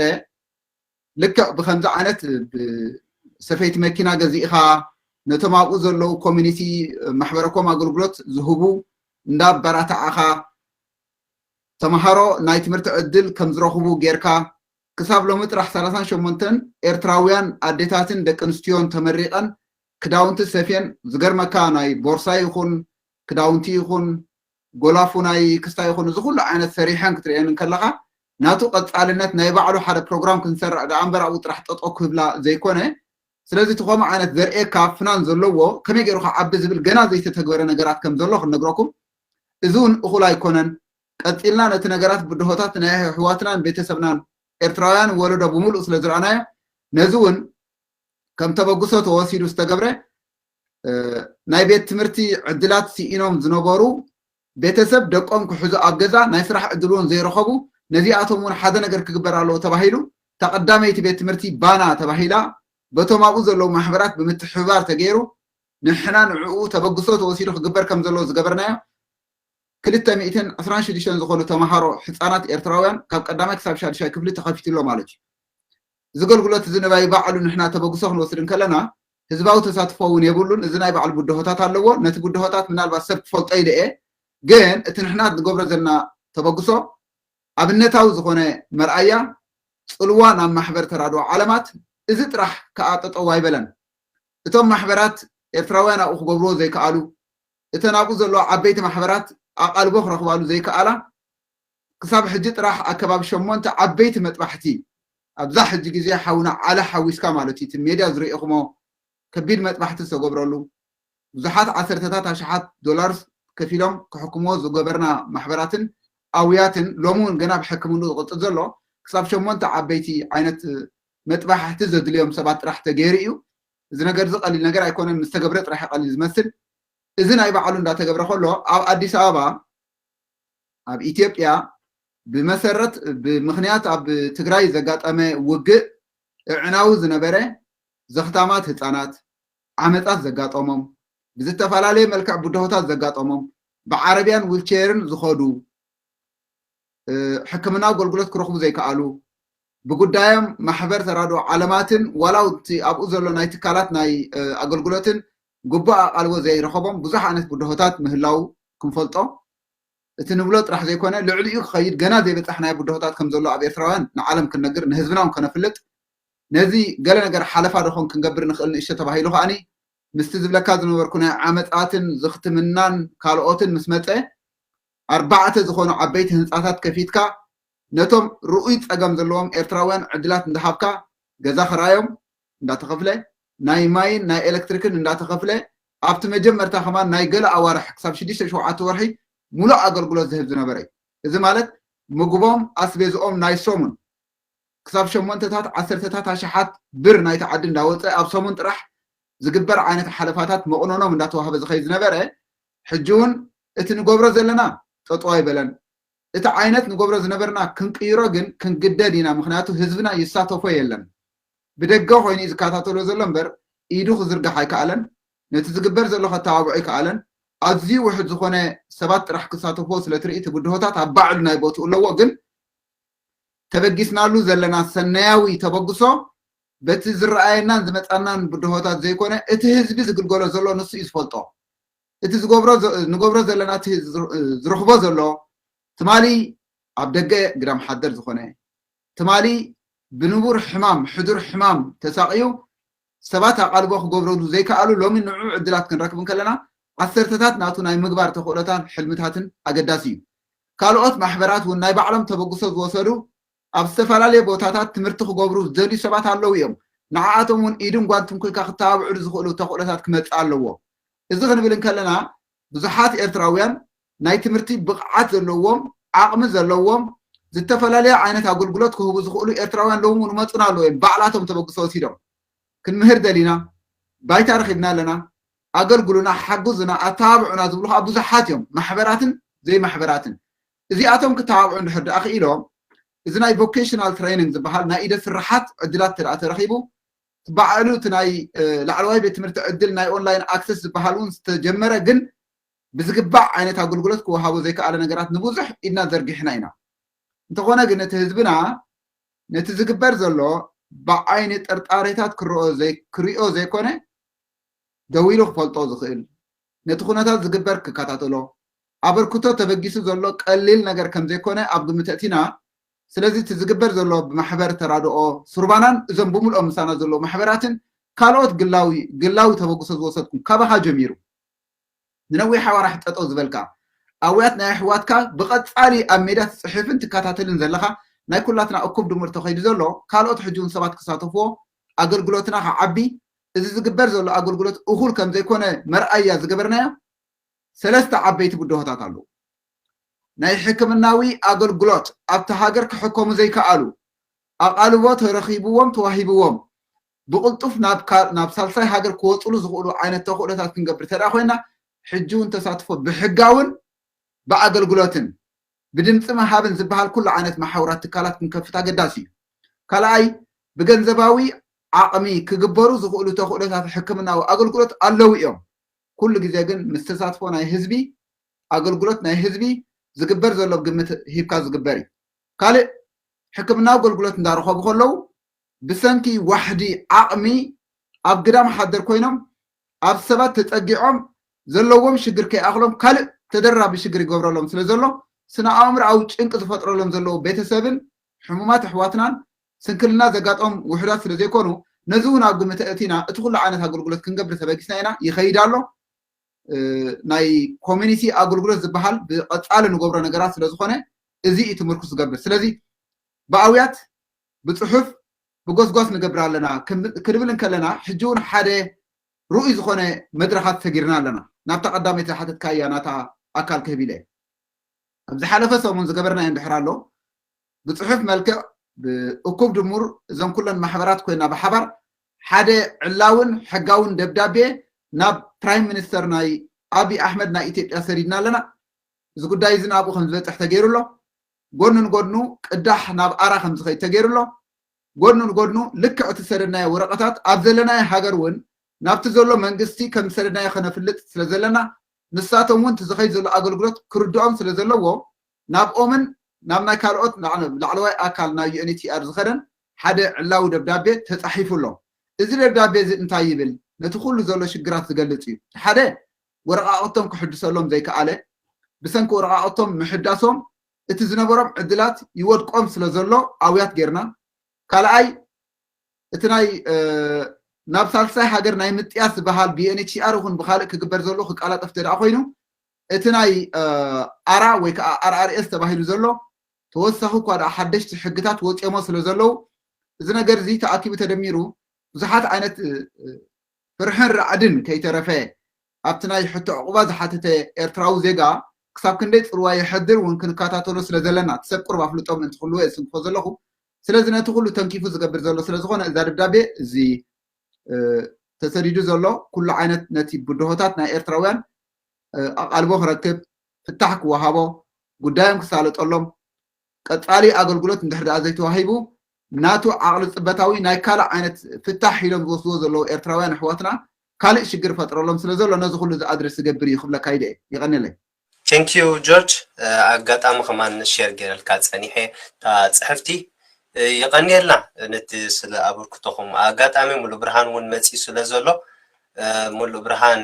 ልክዕ ብከምዚ ዓይነት ሰፈይቲ መኪና ገዚእኻ ነቶም ኣብኡ ዘለዉ ኮሚኒቲ ማሕበረኮም ኣገልግሎት ዝህቡ እንዳበራትዓኻ ተምሃሮ ናይ ትምህርቲ ዕድል ከም ዝረኽቡ ጌርካ ክሳብ ሎሚ ጥራሕ 38 ኤርትራውያን ኣዴታትን ደቂ ኣንስትዮን ተመሪቐን ክዳውንቲ ሰፍየን ዝገርመካ ናይ ቦርሳ ይኹን ክዳውንቲ ይኹን ጎላፉ ናይ ክስታ ይኹን ዝኹሉ ዓይነት ሰሪሐን ክትሪአን ከለኻ ናቱ ቀፃልነት ናይ ባዕሉ ሓደ ፕሮግራም ክንሰርዕ ዳ እምበር ኣብኡ ጥራሕ ጠጦ ክብላ ዘይኮነ ስለዚ እቲ ከምኡ ዓይነት ዘርእየካ ፍናን ዘለዎ ከመይ ገይሩካ ዓቢ ዝብል ገና ዘይተተግበረ ነገራት ከም ዘሎ ክንነግረኩም እዚ እውን እኹል ኣይኮነን ቀፂልና ነቲ ነገራት ብድሆታት ናይ ኣሕዋትናን ቤተሰብናን ኤርትራውያን ወለዶ ብምሉእ ስለ ዝረኣናዮ ነዚ እውን ከም ተበግሶ ተወሲዱ ዝተገብረ ናይ ቤት ትምህርቲ ዕድላት ሲኢኖም ዝነበሩ ቤተሰብ ደቆም ክሕዙ ኣብ ገዛ ናይ ስራሕ ዕድል እውን ዘይረኸቡ ነዚኣቶም እውን ሓደ ነገር ክግበር ኣለዎ ተባሂሉ ተቐዳመይቲ ቤት ትምህርቲ ባና ተባሂላ በቶም ኣብኡ ዘለዉ ማሕበራት ብምትሕብባር ተገይሩ ንሕና ንዕኡ ተበግሶ ተወሲዱ ክግበር ከም ዘለዎ ዝገበርናዮ 216 ዝኾኑ ተምሃሮ ህፃናት ኤርትራውያን ካብ ቀዳማይ ክሳብ 6ይ ክፍሊ ተኸፊትሎ ማለት እዩ ዝገልግሎት እዚ ንባይ ባዕሉ ንሕና ተበግሶ ክንወስድ ከለና ህዝባዊ ተሳትፎ እውን የብሉን እዚ ናይ ባዕሉ ጉዳዮታት ኣለዎ ነቲ ጉዳዮታት ምናልባት ሰብ ክፈልጦ ይደአ ግን እቲ ንሕና ዝገብሮ ዘለና ተበግሶ ኣብነታዊ ዝኾነ መርኣያ ፅልዋ ናብ ማሕበር ተራድኦ ዓለማት እዚ ጥራሕ ከዓ ጠጠው ኣይበለን እቶም ማሕበራት ኤርትራውያን ኣብኡ ክገብርዎ ዘይከኣሉ እተናብኡ ዘሎ ዓበይቲ ማሕበራት ኣቃልቦ ክረኽባሉ ዘይከኣላ ክሳብ ሕጂ ጥራሕ ኣከባቢ 8 ዓበይቲ መጥባሕቲ ኣብዛ ሕጂ ግዜ ሓውና ዓለ ሓዊስካ ማለት እዩ ሜድያ ዝርኢኹሞ ከቢድ መጥባሕቲ ዝተገብረሉ ብዙሓት ዓሰርተታት ኣሽሓት ዶላርስ ከፊሎም ክሕክምዎ ዝገበርና ማሕበራትን ኣውያትን ሎሚ እውን ገና ብሕክምኑ ዝቕፅል ዘሎ ክሳብ 8 ዓበይቲ ዓይነት መጥባሕቲ ዘድልዮም ሰባት ጥራሕ ተገይሩ እዩ እዚ ነገር እዚ ቀሊል ነገር ኣይኮነን ምስ ተገብረ ጥራሕ ቀሊል ዝመስል እዚ ናይ ባዕሉ እንዳተገብረ ከሎ ኣብ ኣዲስ ኣበባ ኣብ ኢትዮጵያ ብመሰረት ብምኽንያት ኣብ ትግራይ ዘጋጠመ ውግእ ዕናዊ ዝነበረ ዘኽታማት ህፃናት ዓመፃት ዘጋጠሞም ብዝተፈላለየ መልክዕ ቡድሆታት ዘጋጠሞም ብዓረብያን ዊልቸርን ዝኸዱ ሕክምናዊ ኣገልግሎት ክረኽቡ ዘይከኣሉ ብጉዳዮም ማሕበር ተራድኦ ዓለማትን ዋላው ኣብኡ ዘሎ ናይ ትካላት ናይ ኣገልግሎትን ግቡእ ኣቃልቦ ዘይረኸቦም ብዙሕ ዓይነት ቡድሆታት ምህላው ክንፈልጦ እቲ ንብሎ ጥራሕ ዘይኮነ ልዕሊኡ ክኸይድ ገና ዘይበፃሕናዮ ቡድሆታት ከም ዘሎ ኣብ ኤርትራውያን ንዓለም ክንነግር ንህዝብና እውን ከነፍልጥ ነዚ ገለ ነገር ሓለፋ ድኾን ክንገብር ንኽእል ንእሽቶ ተባሂሉ ከዓኒ ምስቲ ዝብለካ ዝነበርኩ ናይ ዓመፃትን ዝኽትምናን ካልኦትን ምስ መፀ 4 ዝኾኑ ዓበይቲ ህንፃታት ከፊትካ ነቶም ርኡይ ፀገም ዘለዎም ኤርትራውያን ዕድላት እንዳሃብካ ገዛ ክራዮም እንዳተኸፍለ ናይ ማይን ናይ ኤሌክትሪክን እንዳተኸፍለ ኣብቲ መጀመርታ ከማን ናይ ገለ ኣዋርሕ ክሳብ 6-7 ወርሒ ሙሉእ ኣገልግሎት ዝህብ ዝነበረ እዚ ማለት ምግቦም ኣስቤዝኦም ናይ ሶሙን ክሳብ 8ታት 10ታት ኣሽሓት ብር ናይ ተዓዲ እንዳወፀ ኣብ ሶሙን ጥራሕ ዝግበር ዓይነት ሓለፋታት መቕኖኖም እንዳተዋህበ ዝኸይድ ዝነበረ ሕጂ እውን እቲ ንገብሮ ዘለና ጠጠው ኣይበለን እቲ ዓይነት ንገብሮ ዝነበርና ክንቅይሮ ግን ክንግደድ ኢና ምክንያቱ ህዝብና ይሳተፎ የለን ብደገ ኮይኑ ዝከታተሎ ዘሎ እምበር ኢዱ ክዝርጋሕ ኣይከኣለን ነቲ ዝግበር ዘሎ ከተባብዑ ኣይከኣለን ኣዝዩ ውሕድ ዝኾነ ሰባት ጥራሕ ክሳተፎ ስለ ትርኢት ቡድሆታት ኣብ ባዕሉ ናይ ቦትኡ ኣለዎ ግን ተበጊስናሉ ዘለና ሰናያዊ ተበግሶ በቲ ዝረኣየናን ዝመፃናን ቡድሆታት ዘይኮነ እቲ ህዝቢ ዝግልገሎ ዘሎ ንሱ እዩ ዝፈልጦ እቲ ንገብሮ ዘለና እቲ ዝረኽቦ ዘሎ ትማሊ ኣብ ደገ ግዳም ሓደር ዝኾነ ትማሊ ብንቡር ሕማም ሕዱር ሕማም ተሳቂዩ ሰባት ኣቃልቦ ክገብረሉ ዘይከኣሉ ሎሚ ንዑ ዕድላት ክንረክብ ከለና ዓሰርተታት ናቱ ናይ ምግባር ተኽእሎታን ሕልምታትን ኣገዳሲ እዩ ካልኦት ማሕበራት እውን ናይ ባዕሎም ተበግሶ ዝወሰዱ ኣብ ዝተፈላለየ ቦታታት ትምህርቲ ክገብሩ ዝደልዩ ሰባት ኣለዉ እዮም ንዓኣቶም እውን ኢድን ጓንትን ኮይንካ ክተባብዑሉ ዝኽእሉ ተኽእሎታት ክመፅእ ኣለዎ እዚ ክንብል ከለና ብዙሓት ኤርትራውያን ናይ ትምህርቲ ብቕዓት ዘለዎም ዓቕሚ ዘለዎም ዝተፈላለየ ዓይነት ኣገልግሎት ክህቡ ዝኽእሉ ኤርትራውያን ሎሚ እውን መፁና ኣለዎ እዮም ባዕላቶም ተበግሶ ወሲዶም ክንምህር ደሊና ባይታ ረኺብና ኣለና ኣገልግሉና ሓግዙና ኣተባብዑና ዝብሉ ከዓ ብዙሓት እዮም ማሕበራትን ዘይማሕበራትን እዚኣቶም ክተባብዑ እንድሕር ደኣ ክኢሎም እዚ ናይ ቮኬሽናል ትሬኒንግ ዝበሃል ናይ ኢደ ስራሓት ዕድላት ተደኣ ተረኺቡ ባዕሉ እቲ ናይ ላዕለዋይ ቤት ትምህርቲ ዕድል ናይ ኦንላይን ኣክሰስ ዝበሃል እውን ዝተጀመረ ግን ብዝግባዕ ዓይነት ኣገልግሎት ክወሃቦ ዘይከኣለ ነገራት ንብዙሕ ኢድና ዘርጊሕና ኢና እንተኾነ ግን እቲ ህዝብና ነቲ ዝግበር ዘሎ ብዓይኒ ጠርጣሪታት ክሪኦ ዘይኮነ ደው ኢሉ ክፈልጦ ዝኽእል ነቲ ኩነታት ዝግበር ክከታተሎ ኣበርክቶ ተበጊሱ ዘሎ ቀሊል ነገር ከም ዘይኮነ ኣብ ግምት እቲና ስለዚ እቲ ዝግበር ዘሎ ብማሕበር ተራድኦ ሱርባናን እዞም ብምልኦም ምሳና ዘሎ ማሕበራትን ካልኦት ግላዊ ተበግሶ ዝወሰድኩም ካባኻ ጀሚሩ ንነዊሕ ኣዋርሕ ጠጠው ዝበልካ ኣውያት ናይ ኣሕዋትካ ብቐፃሊ ኣብ ሜዳ ትፅሕፍን ትከታተልን ዘለካ ናይ ኩላትና እኩብ ድምር ተኸይዱ ዘሎ ካልኦት ሕጂውን ሰባት ክሳተፍዎ ኣገልግሎትና ክዓቢ እዚ ዝግበር ዘሎ ኣገልግሎት እኹል ከም ዘይኮነ መርኣያ ዝገበርናዮ 3 ዓበይቲ ቡድሆታት ኣለዉ ናይ ሕክምናዊ ኣገልግሎት ኣብቲ ሃገር ክሕከሙ ዘይከኣሉ ኣቓልቦ ተረኺብዎም ተዋሂብዎም ብቕልጡፍ ናብ ሳልሳይ ሃገር ክወፅሉ ዝኽእሉ ዓይነት ተኽእሎታት ክንገብር ተደኣ ኮይና ሕጂ እውን ተሳትፎ ብሕጋውን ብኣገልግሎትን ብድምፂ መሃብን ዝበሃል ኩሉ ዓይነት ማሕበራት ትካላት ክንከፍት ኣገዳሲ እዩ ካልኣይ ብገንዘባዊ ዓቕሚ ክግበሩ ዝኽእሉ ተኽእሎታት ሕክምናዊ ኣገልግሎት ኣለዉ እዮም ኩሉ ግዜ ግን ምስ ተሳትፎ ናይ ህዝቢ ኣገልግሎት ናይ ህዝቢ ዝግበር ዘሎ ግምት ሂብካ ዝግበር እዩ ካልእ ሕክምናዊ ኣገልግሎት እንዳረኸቡ ከለዉ ብሰንኪ ዋሕዲ ዓቕሚ ኣብ ግዳም ሓደር ኮይኖም ኣብ ሰባት ተፀጊዖም ዘለዎም ሽግር ከይኣኽሎም ካልእ ተደራቢ ሽግር ይገብረሎም ስለ ዘሎ ስነ ኣእምሮኣዊ ጭንቂ ዝፈጥረሎም ዘለዉ ቤተሰብን ሕሙማት ኣሕዋትናን ስንክልና ዘጋጦም ውሕዳት ስለ ዘይኮኑ ነዚ እውን ኣብ ግምት እቲና እቲ ኩሉ ዓይነት ኣገልግሎት ክንገብር ተበጊስና ኢና ይኸይድ ኣሎ ናይ ኮሚኒቲ ኣገልግሎት ዝበሃል ብቀጻሊ ንገብሮ ነገራት ስለ ዝኾነ እዚ እዩ ትምርኩስ ዝገብር ስለዚ ብኣውያት ብጽሑፍ ብጎስጓስ ንገብር ኣለና ክንብል እንከለና ሕጂ እውን ሓደ ሩኡይ ዝኾነ መድረኻት ተጊርና ኣለና ናብ ተቐዳመይቲ ሓተትካያ ናታ ኣካል ክህብ ኢለ ኣብ ዝሓለፈ ሰሙን ዝገበርና እንድሕር ኣሎ ብጽሑፍ መልክዕ ብእኩብ ድሙር እዞም ኩለን ማሕበራት ኮይና ብሓባር ሓደ ዕላውን ሕጋውን ደብዳቤ ናብ ፕራይም ሚኒስተር ናይ አብይ አሕመድ ናይ ኢትዮጵያ ሰሪድና ኣለና እዚ ጉዳይ እዚ ናብኡ ከም ዝበፅሕ ተገይሩሎ ጎኑን ጎኑ ቅዳሕ ናብ ኣራ ከም ዝኸይድ ተገይሩሎ ጎኑን ጎኑ ልክዕ እቲ ሰደድናዮ ወረቐታት ኣብ ዘለናዮ ሃገር እውን ናብቲ ዘሎ መንግስቲ ከም ሰደድናዮ ከነፍልጥ ስለ ዘለና ንሳቶም እውን ትዝኸይድ ዘሎ ኣገልግሎት ክርድኦም ስለ ዘለዎ ናብኦምን ናብ ናይ ካልኦት ላዕለዋይ ኣካል ናይ ዩኤንኤችሲአር ዝኸደን ሓደ ዕላዊ ደብዳቤ ተጻሒፉሎ እዚ ደብዳቤ እዚ እንታይ ይብል ነቲ ኩሉ ዘሎ ሽግራት ዝገልጽ እዩ ሓደ ወረቃቅቶም ክሕድሰሎም ዘይከኣለ ብሰንኪ ወረቃቅቶም ምሕዳሶም እቲ ዝነበሮም ዕድላት ይወድቆም ስለ ዘሎ ኣውያት ጌርና ካልኣይ እቲ ናይ ናብ ሳልሳይ ሃገር ናይ ምጥያስ ዝበሃል ቢኤንኤችሲአር ይኹን ብካልእ ክግበር ዘሎ ክቃላጠፍ ተደኣ ኮይኑ እቲ ናይ ኣራ ወይ ከዓ ኣርአርኤስ ተባሂሉ ዘሎ ተወሳኺ እኳ ደኣ ሓደሽቲ ሕግታት ወፂሞ ስለ ዘለው እዚ ነገር እዚ ተኣኪቡ ተደሚሩ ብዙሓት ዓይነት ፍርሕን ራዕድን ከይተረፈ ኣብቲ ናይ ሕቶ ዕቁባ ዝሓተተ ኤርትራዊ ዜጋ ክሳብ ክንደይ ፅልዋ የሕድር እውን ክንከታተሎ ስለ ዘለና ትሰብ ቁርብ ኣፍልጦም እንትኽልዎ የስንክፎ ዘለኹ ስለዚ ነቲ ኩሉ ተንኪፉ ዝገብር ዘሎ ስለ ዝኾነ እዛ ደብዳቤ እዚ ተሰዲዱ ዘሎ ኩሉ ዓይነት ነቲ ብድሆታት ናይ ኤርትራውያን ኣቃልቦ ክረክብ ፍታሕ ክወሃቦ ጉዳዮም ክሳለጠሎም ቀጻሊ ኣገልግሎት እንድሕር ደኣ ዘይተዋሂቡ ናቱ ዓቕሊ ፅበታዊ ናይ ካልእ ዓይነት ፍታሕ ኢሎም ዝወስድዎ ዘለዉ ኤርትራውያን ኣሕዋትና ካልእ ሽግር ፈጥረሎም ስለ ዘሎ ነዚ ኩሉ ዝኣድረስ ዝገብር እዩ ክብለካ ኢደ ይቐኒለይ ቴንክ ዩ ጆርጅ ኣጋጣሚ ከማን ሼር ገይረልካ ፀኒሐ እታ ፅሕፍቲ ይቐኒየልና ነቲ ስለ ኣበርክቶኹም ኣጋጣሚ ሙሉእ ብርሃን እውን መፂኡ ስለ ዘሎ ሙሉእ ብርሃን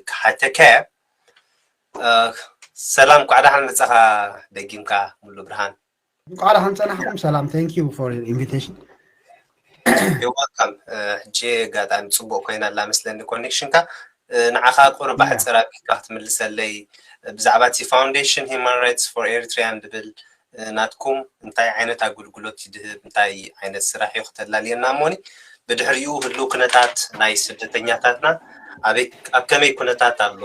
ክሓተከ ሰላም ቋዕዳሓን መፅኻ ደጊምካ ሙሉእ ብርሃን ቋዕዳሓን ፀናሕኩም ሰላም ቴንክ ዩ ፎር ዮር ኢንቪቴሽን welcome ሕጂ ኣጋጣሚ ፅቡቅ ኮይና ኣላ መስለኒ ኮኔክሽንካ ንዓኻ ቁርብ ሓፂር ኣቢልካ ክትምልሰለይ ብዛዕባ እቲ ፋውንዴሽን ሂማን ራይትስ ፎር ኤርትራያን ድብል ናትኩም እንታይ ዓይነት ኣገልግሎት ይድህብ እንታይ ዓይነት ስራሕ እዩ ክተላልየና እሞኒ ብድሕሪኡ ህልው ኩነታት ናይ ስደተኛታትና ኣብ ከመይ ኩነታት ኣሎ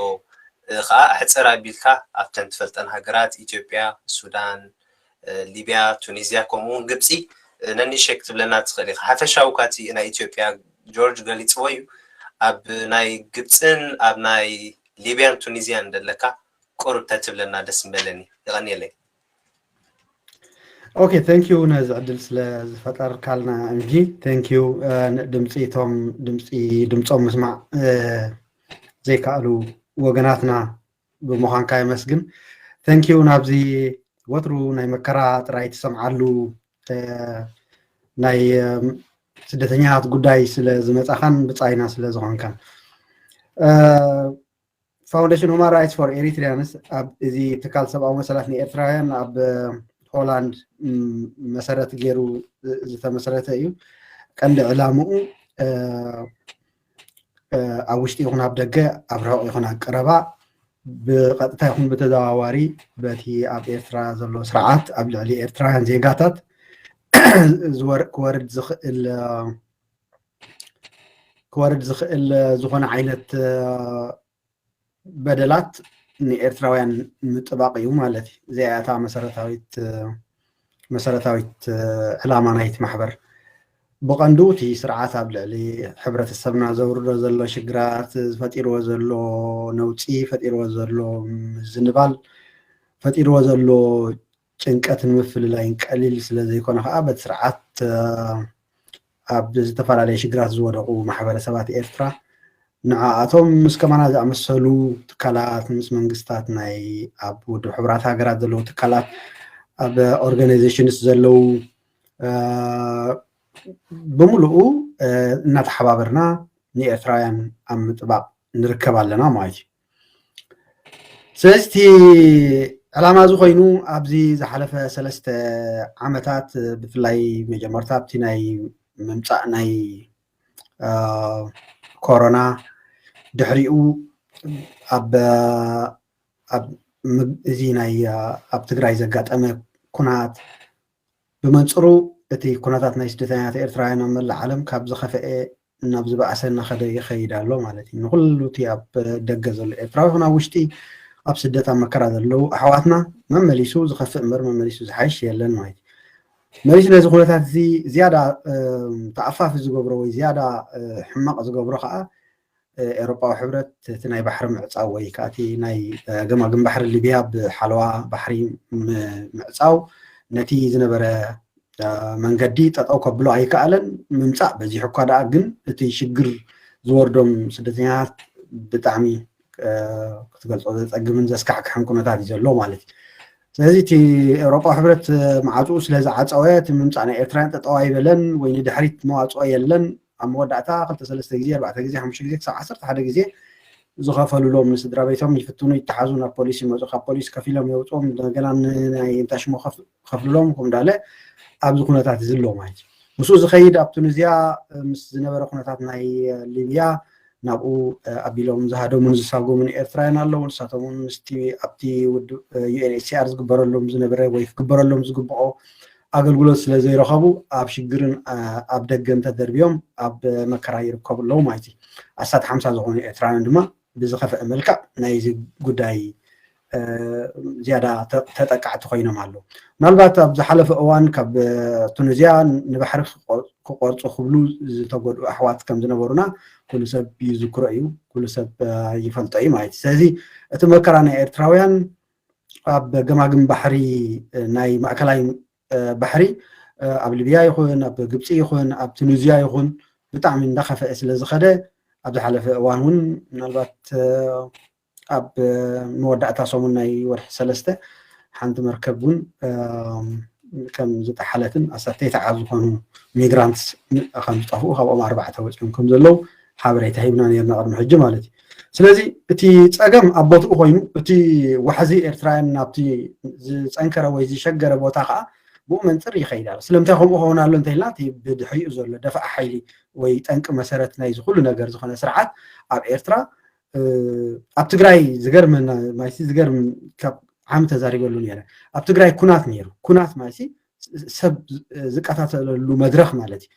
ከዓ ሕፅር ኣቢልካ ኣብተን ትፈልጠን ሃገራት ኢትዮጵያ ሱዳን ሊብያ ቱኒዝያ ከምኡውን ግብፂ ነኒሸክ ትብለና ትኽእል ኢኻ ሓፈሻዊ ካቲ ናይ ኢትዮጵያ ጆርጅ ገሊፅዎ እዩ ኣብ ናይ ግብፅን ኣብ ናይ ሊብያን ቱኒዝያን ዘለካ ቁርብ ተትብለና ደስ ምበለኒ ይቐኒየለይ ኦኬ ቴንክ ዩ ነዚ ዕድል ስለ ዝፈጠርካልና እንጂ ቴንክ ዩ ድምፆም ምስማዕ ዘይከኣሉ ወገናትና ብምዃንካ የመስግን ቴንክ ዩ ናብዚ ወትሩ ናይ መከራ ጥራይ ትሰምዓሉ ናይ ስደተኛታት ጉዳይ ስለ ዝመፃኻን ብፃይና ስለ ዝኾንካን ፋውንዴሽን ሁማን ራይትስ ፎር ኤሪትሪያንስ ኣብ እዚ ትካል ሰብኣዊ መሰላት ንኤርትራውያን ኣብ ሆላንድ መሰረት ገይሩ ዝተመሰረተ እዩ ቀንዲ ዕላምኡ ኣብ ውሽጢ ይኹን ኣብ ደገ ኣብ ርሑቕ ይኹን ኣብ ቀረባ ብቐጥታ ይኹን ብተዘዋዋሪ በቲ ኣብ ኤርትራ ዘሎ ስርዓት ኣብ ልዕሊ ኤርትራውያን ዜጋታት ክወርድ ዝኽእል ዝኾነ ዓይነት በደላት ንኤርትራውያን ምጥባቅ እዩ ማለት እዩ እዚኣ እታ መሰረታዊት ዕላማ ናይቲ ማሕበር ብቐንዱ እቲ ስርዓት ኣብ ልዕሊ ሕብረተሰብና ዘውርዶ ዘሎ ሽግራት ዝፈጢርዎ ዘሎ ነውፂ ፈጢርዎ ዘሎ ዝንባል ፈጢርዎ ዘሎ ጭንቀትን ምፍልላይን ቀሊል ስለ ዘይኮነ ከዓ በቲ ስርዓት ኣብ ዝተፈላለየ ሽግራት ዝወደቑ ማሕበረሰባት ኤርትራ ንዓኣቶም ምስ ከማና ዝኣመሰሉ ትካላት ምስ መንግስታት ናይ ኣብ ውድብ ሕብራት ሃገራት ዘለዉ ትካላት ኣብ ኦርጋናይዜሽንስ ዘለው ብምሉኡ እናተሓባበርና ንኤርትራውያን ኣብ ምጥባቅ ንርከብ ኣለና ማለት እዩ ስለዚ ዕላማ እዚ ኮይኑ ኣብዚ ዝሓለፈ 3 ዓመታት ብፍላይ መጀመርታ ኣብቲ ናይ ምምፃእ ናይ ኮሮና ድሕሪኡ እዚ ናይ ኣብ ትግራይ ዘጋጠመ ኩናት ብመንፅሩ እቲ ኩነታት ናይ ስደተኛታት ኤርትራውያን ኣብ መላእ ዓለም ካብ ዝኸፍአ ናብ ዝበኣሰ እናኸደ ይኸይድ ኣሎ ማለት እዩ ንኩሉ እቲ ኣብ ደገ ዘሎ ኤርትራዊ ይኹን ኣብ ውሽጢ ኣብ ስደት ኣብ መከራ ዘለው ኣሕዋትና መመሊሱ ዝኸፍእ እምበር መመሊሱ ዝሓይሽ የለን ማለት እዩ መሊሱ ነዚ ኩነታት እዚ ዝያዳ ተኣፋፊ ዝገብሮ ወይ ዝያዳ ሕማቕ ዝገብሮ ከዓ ኤውሮጳዊ ሕብረት እቲ ናይ ባሕሪ ምዕፃው ወይ ከዓ እቲ ናይ ገማግም ባሕሪ ሊብያ ብሓለዋ ባሕሪ ምዕፃው ነቲ ዝነበረ መንገዲ ጠጠው ከብሎ ኣይከኣለን ምምፃእ በዚሑ እኳ ደኣ ግን እቲ ሽግር ዝወርዶም ስደተኛታት ብጣዕሚ ክትገልፆ ዘፀግምን ዘስካሕክሕን ኩነታት እዩ ዘሎ ማለት እዩ ስለዚ እቲ ኤውሮጳዊ ሕብረት ማዕፅኡ ስለዝዓፀወ እቲ ምምፃእ ናይ ኤርትራውያን ጠጠው ኣይበለን ወይ ንድሕሪት መዋፅኦ የለን ኣብ መወዳእታ 2-3 ግዜ 4 ግዜ 5 ግዜ ክሳብ 11 ግዜ ዝኸፈልሎም ንስድራ ቤቶም ይፍትኑ ይተሓዙ ናብ ፖሊስ ይመፁ ካብ ፖሊስ ከፊሎም የውፅኦም እንደገና ናይ እንታይ ሽሞ ከፍልሎም ከም ዳለ ኣብዚ ኩነታት እዚ ኣሎ ማለት እዩ ምስኡ ዝኸይድ ኣብ ቱኒዝያ ምስ ዝነበረ ኩነታት ናይ ሊብያ ናብኡ ኣቢሎም ዝሃደሙን ዝሳጎሙን ኤርትራውያን ኣለዉ ንሳቶም ምስቲ ኣብቲ ውድብ ዩኤንኤችሲአር ዝግበረሎም ዝነበረ ወይ ክግበረሎም ዝግብኦ ኣገልግሎት ስለ ዘይረኸቡ ኣብ ሽግርን ኣብ ደገን ተደርቢዮም ኣብ መከራ ይርከቡ ኣለዉ ማለት እዩ ኣሳት 50 ዝኾኑ ኤርትራውያን ድማ ብዝኸፍአ መልክዕ ናይዚ ጉዳይ ዝያዳ ተጠቃዕቲ ኮይኖም ኣለዉ ምናልባት ኣብ ዝሓለፈ እዋን ካብ ቱኒዝያ ንባሕሪ ክቆርፁ ክብሉ ዝተጎድኡ ኣሕዋት ከም ዝነበሩና ኩሉ ሰብ ይዝክሮ እዩ ኩሉ ሰብ ይፈልጦ እዩ ማለት እዩ ስለዚ እቲ መከራ ናይ ኤርትራውያን ኣብ ገማግም ባሕሪ ናይ ማእከላይ ባሕሪ ኣብ ሊብያ ይኹን ኣብ ግብፂ ይኹን ኣብ ቱኒዝያ ይኹን ብጣዕሚ እንዳኸፍአ ስለ ዝኸደ ኣብ ዝሓለፈ እዋን እውን ምናልባት ኣብ መወዳእታ ሰሙን ናይ ወርሒ 3 ሓንቲ መርከብ እውን ከም ዝጠሓለትን ኣሳተይ ተዓብ ዝኾኑ ሚግራንትስ ከም ዝጠፍኡ ካብኦም 4 ወፂኦም ከም ዘለው ሓበሬታ ሂብና ነርና ቅድሚ ሕጂ ማለት እዩ ስለዚ እቲ ፀገም ኣብ ቦትኡ ኮይኑ እቲ ዋሕዚ ኤርትራውያን ናብቲ ዝፀንከረ ወይ ዝሸገረ ቦታ ከዓ ብኡ መንፅር ይኸይድ ኣሎ ስለምንታይ ከምኡ ክኸውን ኣሎ እንተኢልና እቲ ብድሕሪኡ ዘሎ ደፋእ ሓይሊ ወይ ጠንቂ መሰረት ናይ ዝኩሉ ነገር ዝኾነ ስርዓት ኣብ ኤርትራ ኣብ ትግራይ ዝገርመና ማለት ዝገርም ካብ ዓም ተዛሪበሉ ነይረ ኣብ ትግራይ ኩናት ነይሩ ኩናት ማለት ሰብ ዝቀታተለሉ መድረኽ ማለት እዩ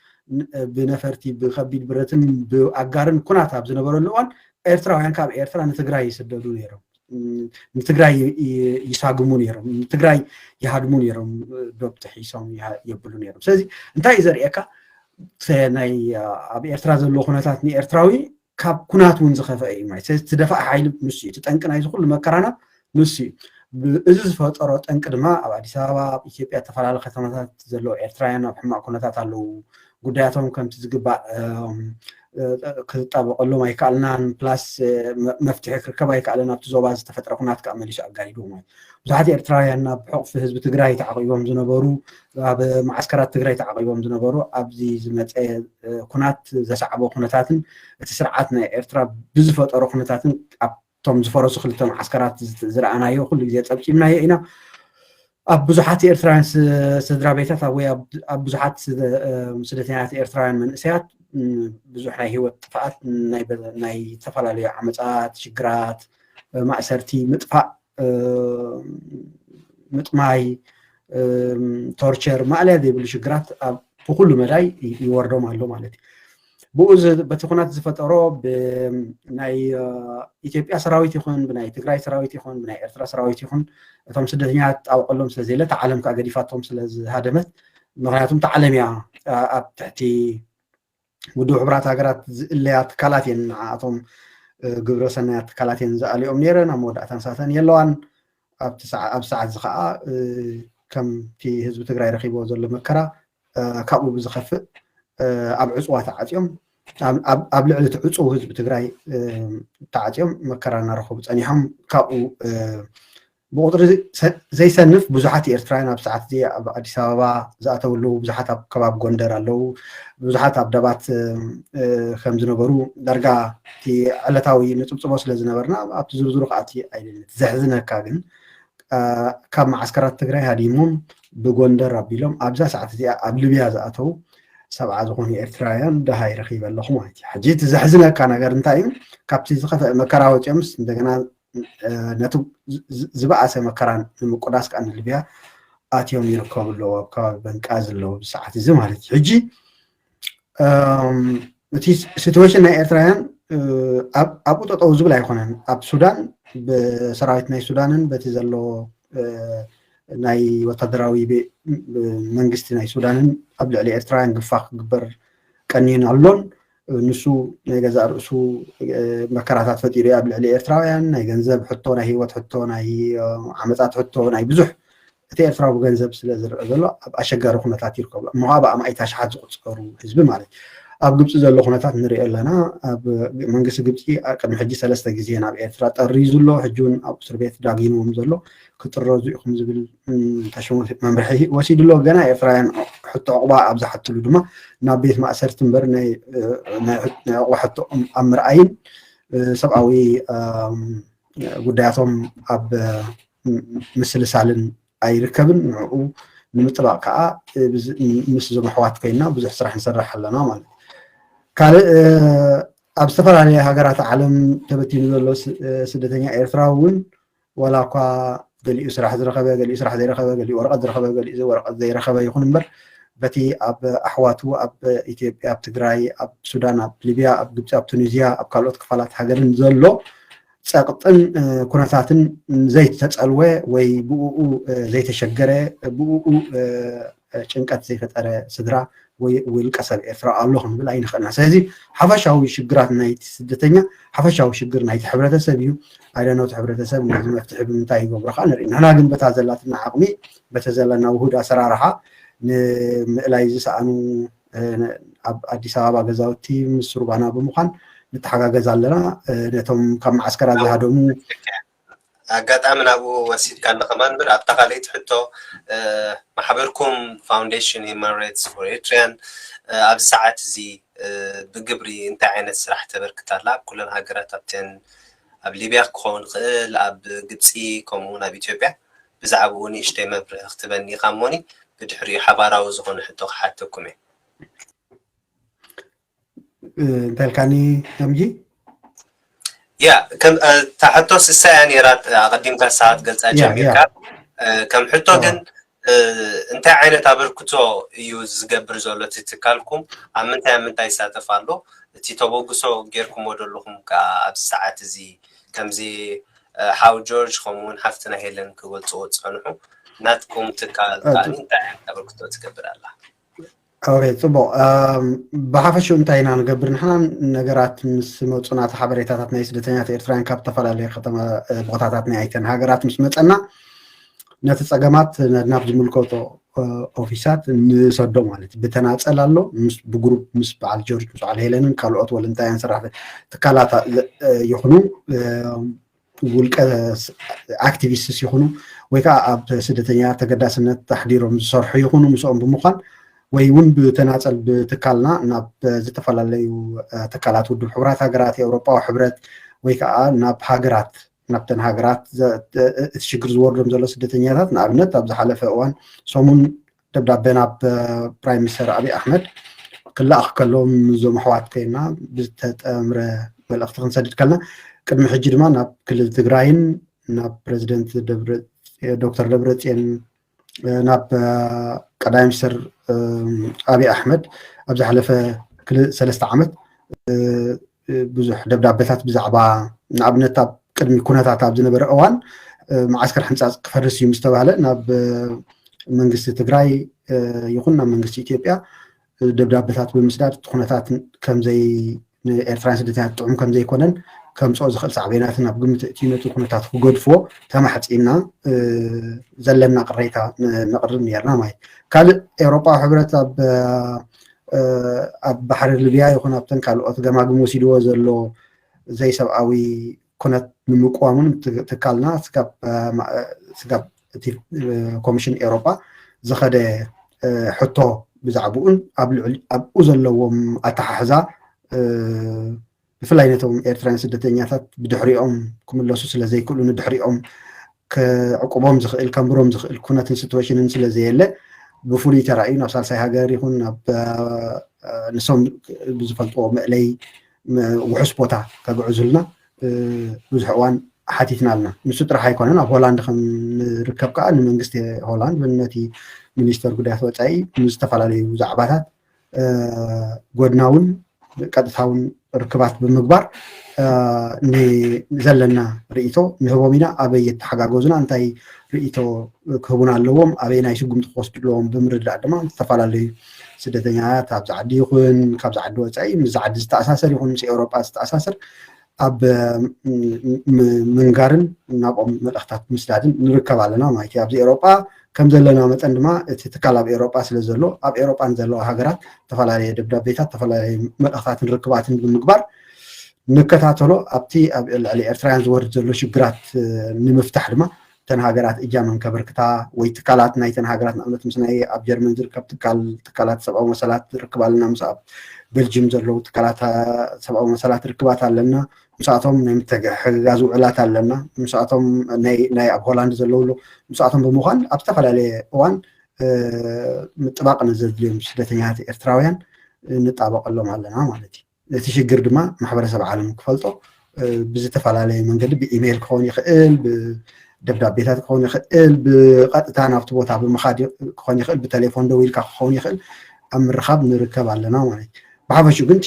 ብነፈርቲ ብከቢድ ብረትን ብኣጋርን ኩናት ኣብ ዝነበረሉ እዋን ኤርትራውያን ካብ ኤርትራ ንትግራይ ይስደዱ ነይሮም ንትግራይ ይሳግሙ ነይሮም ንትግራይ ይሃድሙ ነይሮም ዶብ ጥሒሶም የብሉ ነይሮም ስለዚ እንታይ እዩ ዘርእየካ ናይ ኣብ ኤርትራ ዘሎ ኩነታት ንኤርትራዊ ካብ ኩናት እውን ዝኸፍአ እዩ ማለት ስለዚ ትደፋእ ሓይሊ ንሱ እዩ ትጠንቂ ናይ ዝኩሉ መከራና ንሱ እዩ እዚ ዝፈጠሮ ጠንቂ ድማ ኣብ ኣዲስ ኣበባ ኣብ ኢትዮጵያ ዝተፈላለዩ ከተማታት ዘለዎ ኤርትራውያን ኣብ ሕማቅ ኩነታት ኣለዉ ጉዳያቶም ከምቲ ዝግባእ ክጣበቀሎም ኣይከኣልናን ፕላስ መፍትሒ ክርከብ ኣይከኣለን ኣብቲ ዞባ ዝተፈጠረ ኩናት ከዓ መሊሱ ኣጋዲዱ ማለት ብዙሓት ኤርትራውያን ኣብ ሕቑፊ ህዝቢ ትግራይ ተዓቂቦም ዝነበሩ ኣብ ማዓስከራት ትግራይ ተዓቂቦም ዝነበሩ ኣብዚ ዝመፀ ኩናት ዘሰዓቦ ኩነታትን እቲ ስርዓት ናይ ኤርትራ ብዝፈጠሮ ኩነታትን ኣብቶም ዝፈረሱ ክልተ ማዓስከራት ዝረኣናዮ ኩሉ ግዜ ፀብፂብናዮ ኢና ኣብ ብዙሓት ኤርትራውያን ስድራ ቤታት ወይ ኣብ ብዙሓት ስደተኛታት ኤርትራውያን መንእሰያት ብዙሕ ናይ ሂወት ጥፋኣት ናይ ዝተፈላለዩ ዓመፃት ሽግራት ማእሰርቲ ምጥፋእ ምጥማይ ቶርቸር ማዕልያ ዘይብሉ ሽግራት ብኩሉ መዳይ ይወርዶም ኣሎ ማለት እዩ ብኡ በቲ ኩናት ዝፈጠሮ ብናይ ኢትዮጵያ ሰራዊት ይኹን ብናይ ትግራይ ሰራዊት ይኹን ብናይ ኤርትራ ሰራዊት ይኹን እቶም ስደተኛታት ጣብቀሎም ስለዘይለ ተዓለም ከዓ ገዲፋቶም ስለዝሃደመት ምክንያቱም ተዓለም እያ ኣብ ትሕቲ ውድብ ሕቡራት ሃገራት ዝእለያ ትካላት እየን ንዓኣቶም ግብረ ሰናያት ትካላት እየን ዝኣልዮም ነይረን ኣብ መወዳእታ ንሳተን የለዋን ኣብ ሰዓት እዚ ከዓ ከምቲ ህዝቢ ትግራይ ረኪቦ ዘሎ መከራ ካብኡ ብዝኸፍእ ኣብ ዕፅዋ ተዓፅዮም ኣብ ልዕሊ እቲ ዕፁው ህዝቢ ትግራይ ተዓፅዮም መከራ እናረኸቡ ፀኒሖም ካብኡ ብቁጥሪ ዘይሰንፍ ብዙሓት ኤርትራውያን ኣብ ሰዓት እዚ ኣብ ኣዲስ ኣበባ ዝኣተውሉ ብዙሓት ኣብ ከባቢ ጎንደር ኣለዉ ብዙሓት ኣብ ደባት ከም ዝነበሩ ዳርጋ እቲ ዕለታዊ ንፅብፅቦ ስለ ዝነበርና ኣብቲ ዝርዝሩ ከኣቲ ኣይደልን ዘሕዝነካ ግን ካብ ማዓስከራት ትግራይ ሃዲሞም ብጎንደር ኣቢሎም ኣብዛ ሰዓት እዚኣ ኣብ ሊብያ ዝኣተው ሰብዓ ዝኾኑ ኤርትራውያን ድሃ ይረኺበ ኣለኹ ማለት እዩ ሕጂ እቲ ዘሕዝነካ ነገር እንታይ እዩ ካብቲ ዝኸፍአ መከራ ወፂኦምስ እንደገና ነቲ ዝበኣሰ መከራን ንምቁዳስ ከዓ ንሊብያ ኣትዮም ይርከቡ ኣለዎ ኣብ ከባቢ በንቃዝ ኣለዎ ብሰዓት እዚ ማለት እዩ ሕጂ እቲ ሲትዌሽን ናይ ኤርትራውያን ኣብኡ ጠጠው ዝብል ኣይኮነን ኣብ ሱዳን ብሰራዊት ናይ ሱዳንን በቲ ዘሎ ናይ ወታደራዊ መንግስቲ ናይ ሱዳንን ኣብ ልዕሊ ኤርትራውያን ግፋሕ ክግበር ቀኒን ኣሎን ንሱ ናይ ገዛ ርእሱ መከራታት ፈጢሩ ኣብ ልዕሊ ኤርትራውያን ናይ ገንዘብ ሕቶ ናይ ሂወት ሕቶ ናይ ዓመፃት ሕቶ ናይ ብዙሕ እቲ ኤርትራዊ ብገንዘብ ስለ ዝርአ ዘሎ ኣብ ኣሸጋሪ ኩነታት ይርከቡ እሞ ኣብ ኣማኢት ኣሽሓት ዝቁፀሩ ህዝቢ ማለት እዩ ኣብ ግብፂ ዘሎ ኩነታት ንሪኦ ኣለና ኣብ መንግስቲ ግብፂ ቅድሚ ሕጂ 3 ግዜ ናብ ኤርትራ ጠሪዙ ኣሎ ሕጂ እውን ኣብ እስር ቤት ዳጊንዎም ዘሎ ክጥረዙ ኢኹም ዝብል ተሽሙ መምርሒ ወሲዱ ኣሎ ገና ኤርትራውያን ሕቶ ዕቑባ ኣብ ዝሓትሉ ድማ ናብ ቤት ማእሰርቲ እምበር ናይ ዕቑባ ሕቶ ኣብ ምርኣይን ሰብኣዊ ጉዳያቶም ኣብ ምስልሳልን ኣይርከብን ንዕኡ ንምጥባቅ ከዓ ምስ ዞም ኣሕዋት ኮይና ብዙሕ ስራሕ ንሰርሕ ኣለና ማለት እዩ ካልእ ኣብ ዝተፈላለየ ሃገራት ዓለም ተበቲኑ ዘሎ ስደተኛ ኤርትራዊ እውን ዋላ እኳ ገሊኡ ስራሕ ዝረኸበ ገሊኡ ስራሕ ዘይረኸበ ገሊኡ ወረቐት ዝረኸበ ገሊኡ ወረቐት ዘይረኸበ ይኹን እምበር በቲ ኣብ ኣሕዋቱ ኣብ ኢትዮጵያ ኣብ ትግራይ ኣብ ሱዳን ኣብ ሊብያ ኣብ ግብፂ ኣብ ቱኒዝያ ኣብ ካልኦት ክፋላት ሃገርን ዘሎ ፀቅጥን ኩነታትን ዘይተፀልወ ወይ ብኡኡ ዘይተሸገረ ብኡኡ ጭንቀት ዘይፈጠረ ስድራ ወይ ውልቀ ሰብ ኤርትራ ኣሎ ክንብል ኣይንኽእልና ስለዚ ሓፈሻዊ ሽግራት ናይቲ ስደተኛ ሓፈሻዊ ሽግር ናይቲ ሕብረተሰብ እዩ ኣይደኖት ሕብረተሰብ ነዚ መፍትሒ ብምንታይ ይገብሮ ከዓ ንርኢ ንሕና ግን በታ ዘላትና ዓቕሚ በተ ዘለና ውሁድ ኣሰራርሓ ንምእላይ ዝሰኣኑ ኣብ ኣዲስ ኣበባ ገዛውቲ ምስ ሩባና ብምዃን نتحقق زالنا نتهم كم عسكر هذا أقدم نابو وسيد كان كمان بر أبتقاليت حتى محبركم Foundation Human Rights for Eritrean أب ساعات زي بجبري أنت عينت سرح تبركتها لا كلنا هجرات أبتن أب ليبيا كون قل أب جبسي كمون أب إثيوبيا بزعبوني اشتمل اختبارني قاموني بدحري حبارة وزغون حتى كمي تلكاني تمجي يا كم تحطو الساعة رات قديم كساعات قلت أجمعك كم حطو جن أنت عينة تبركتو يوز قبر زولتي تكالكم أمنتا يساتفعلو تيتوبوغسو غيركم ودلهم كأب ساعات زي كم زي حاو جورج خمون حفتنا هيلن كقول صوت عنهم ناتكم تكال أنت تبركتو تكبر الله أوكي طبعا بحافظ انتهينا نقبر نحن نقرات مس موصنات حبريتات ناس دتنيات إيرتران كابتفل عليه ختم بغطات نهايتن هاجرات مس متنا نتسقمات نابج ملكوتو أوفيسات نصدق مالت بتناقل له مس بجروب مس على جورج مس على هيلن كالوت ولا انتهي صراحة تكالات يخنو ولك أكتيفيست يخنو ويكا أب سدتنيات تقداسنة تحضيرهم صرح يخنو مسؤول بمقال ويون بتناقل بتكالنا ناب زتفلاليو تكالات ود الحبرات هاجرات أوروبا وحبرات ويكا ناب هاجرات نابتن هاجرات الشجر زوردم زلوا سدتنيات نابنت أبز حلف أوان صومون تبدأ بين أب برايم مينستر أبي أحمد كل أخ كلهم زوم حوات كينا بزت أمر بالأخطر سدد كلنا كل محجر ما ناب كل التجراين ناب بريزيدنت دكتور دبرتين ناب قدام مينستر أبي أحمد أبز حلف كل 3 عامات بزح دبدابات بزعبا نابنت أب قدم كونات أب زنبر أوان معسكر حنساس كفرسي مستوى ناب منجست تجراي يقولنا منجست إثيوبيا دبدابات بمسداد كونات كم زي إيرترانس دتات تعم كم زي كونن كم صوز خلص عبيناتنا بقمة تينة كونات وجودفو تمحت إنا زلنا قريتها نقرر نيرنا ماي كان أوروبا حبرت أب بحر الليبيا يكون أبتن كالو أتجمع جموسيدو زلو زي سبعوي كونات نمقوامون تكالنا سكاب كوميشن أوروبا زخد حطو بزعبون أب أزلوهم أتحزا بفلاينتهم إيرتران سدتنيات بدحريهم كم الله سلسلة زي كلهم دحريهم كعقوبهم زخ الكامبروم زخ الكونات سيتويشن سلسلة زي اللي ብፍሉይ ተራእዩ ናብ ሳልሳይ ሃገር ይኹን ናብ ንሶም ብዝፈልጥዎ መእለይ ውሑስ ቦታ ከግዕዙልና ብዙሕ እዋን ሓቲትና ኣለና ንሱ ጥራሕ ኣይኮነን ኣብ ሆላንድ ከም ንርከብ ከዓ ንመንግስቲ ሆላንድ ነቲ ሚኒስተር ጉዳያት ወፃኢ ንዝተፈላለዩ ዛዕባታት ጎድናውን ቀጥታውን ርክባት ብምግባር ንዘለና ርእቶ ንህቦም ኢና ኣበይ የተሓጋገዙና እንታይ ርእቶ ክህቡና ኣለዎም ኣበይ ናይ ስጉምቲ ክወስዱ ኣለዎም ብምርዳእ ድማ ዝተፈላለዩ ስደተኛታት ኣብዛ ዓዲ ይኹን ካብዛ ዓዲ ወፃኢ ምስ ዓዲ ዝተኣሳሰር ይኹን ምስ ኤውሮጳ ዝተኣሳሰር ኣብ ምንጋርን ናብኦም መልእኽታት ምስዳድን ንርከብ ኣለና ማለት እዩ ኣብዚ ኤውሮጳ ከም ዘለና መጠን ድማ እቲ ትካል ኣብ ኤውሮጳ ስለ ዘሎ ኣብ ኤውሮጳን ዘለዋ ሃገራት ተፈላለየ ደብዳቤታት ተፈላለየ መልእኽታትን ርክባትን ብምግባር ንከታተሎ ኣብቲ ኣብ ልዕሊ ኤርትራውያን ዝወርድ ዘሎ ሽግራት ንምፍታሕ ድማ እተን ሃገራት እጃመን ከበርክታ ወይ ትካላት ናይተን ሃገራት ንኣብነት ምስ ናይ ኣብ ጀርመን ዝርከብ ትካላት ሰብኣዊ መሰላት ርክብ ኣለና ምስ ኣብ ቤልጅየም ዘለዉ ትካላት ሰብኣዊ መሰላት ርክባት ኣለና ምስኣቶም ናይ ምትሕግጋዝ ውዕላት ኣለና ምስኣቶም ናይ ኣብ ሆላንድ ዘለውሎ ምስኣቶም ብምዃን ኣብ ዝተፈላለየ እዋን ምጥባቅ ንዘድልዮም ስደተኛታት ኤርትራውያን ንጣበቀሎም ኣለና ማለት እዩ እቲ ሽግር ድማ ማሕበረሰብ ዓለም ክፈልጦ ብዝተፈላለየ መንገዲ ብኢሜይል ክኸውን ይኽእል ብደብዳቤታት ክኸውን ይኽእል ብቐጥታ ናብቲ ቦታ ብምኻድ ክኸውን ይኽእል ብቴሌፎን ደው ኢልካ ክኸውን ይኽእል ኣብ ምርኻብ ንርከብ ኣለና ማለት እዩ ብሓፈሹ ግን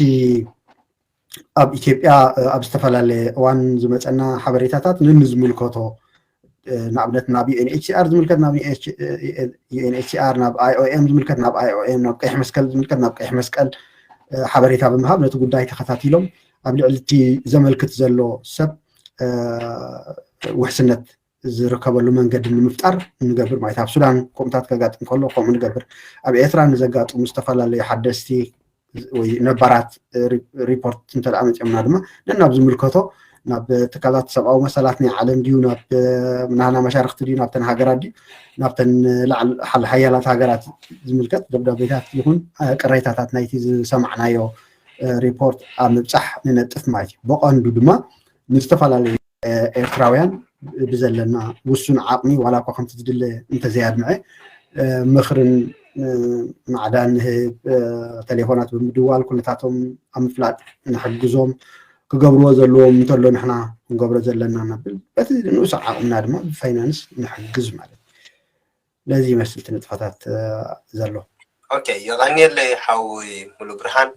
ኣብ ኢትዮጵያ ኣብ ዝተፈላለየ እዋን ዝመፀና ሓበሬታታት ንዝምልከቶ ንኣብነት ናብ ዩኤንኤችሲአር ዝምልከት ናብ ዩኤንኤችሲአር ናብ ኣይኦኤም ዝምልከት ናብ ኣይኦኤም ናብ ቀይሕ መስቀል ዝምልከት ናብ ቀይሕ መስቀል ሓበሬታ ብምሃብ ነቲ ጉዳይ ተኸታቲሎም ኣብ ልዕሊ እቲ ዘመልክት ዘሎ ሰብ ውሕስነት ዝርከበሉ መንገዲ ንምፍጣር ንገብር ማለት ኣብ ሱዳን ከምታት ከጋጥም ከሎ ከምኡ ንገብር ኣብ ኤርትራ ንዘጋጥሙ ዝተፈላለዩ ሓደስቲ ወይ ነባራት ሪፖርት እንተደኣ መፅኦምና ድማ ነናብ ዝምልከቶ ናብ ትካላት ሰብኣዊ መሰላት ናይ ዓለም ድዩ ናብ ናህና መሻርክቲ ድዩ ናብተን ሃገራት ድዩ ናብተን ሓያላት ሃገራት ዝምልከት ደብዳቤታት ይኹን ቅሬታታት ናይቲ ዝሰማዕናዮ ሪፖርት ኣብ ምብፃሕ ንነጥፍ ማለት እዩ ብቐንዱ ድማ ንዝተፈላለዩ ኤርትራውያን ብዘለና ውሱን ዓቕሚ ዋላ እኳ ከምቲ ዝድለ እንተዘያድምዐ ምኽርን معدان تليفونات بمدوال كلتاتهم أم فلات نحجزهم كقبروا زلهم مثلوا نحنا نقبر زلنا نبل بس نوسع عقلنا ما بفاينانس نحجز معنا لازم مسألة نتفتات زلوا. أوكي يغني اللي حاوي ملو برهان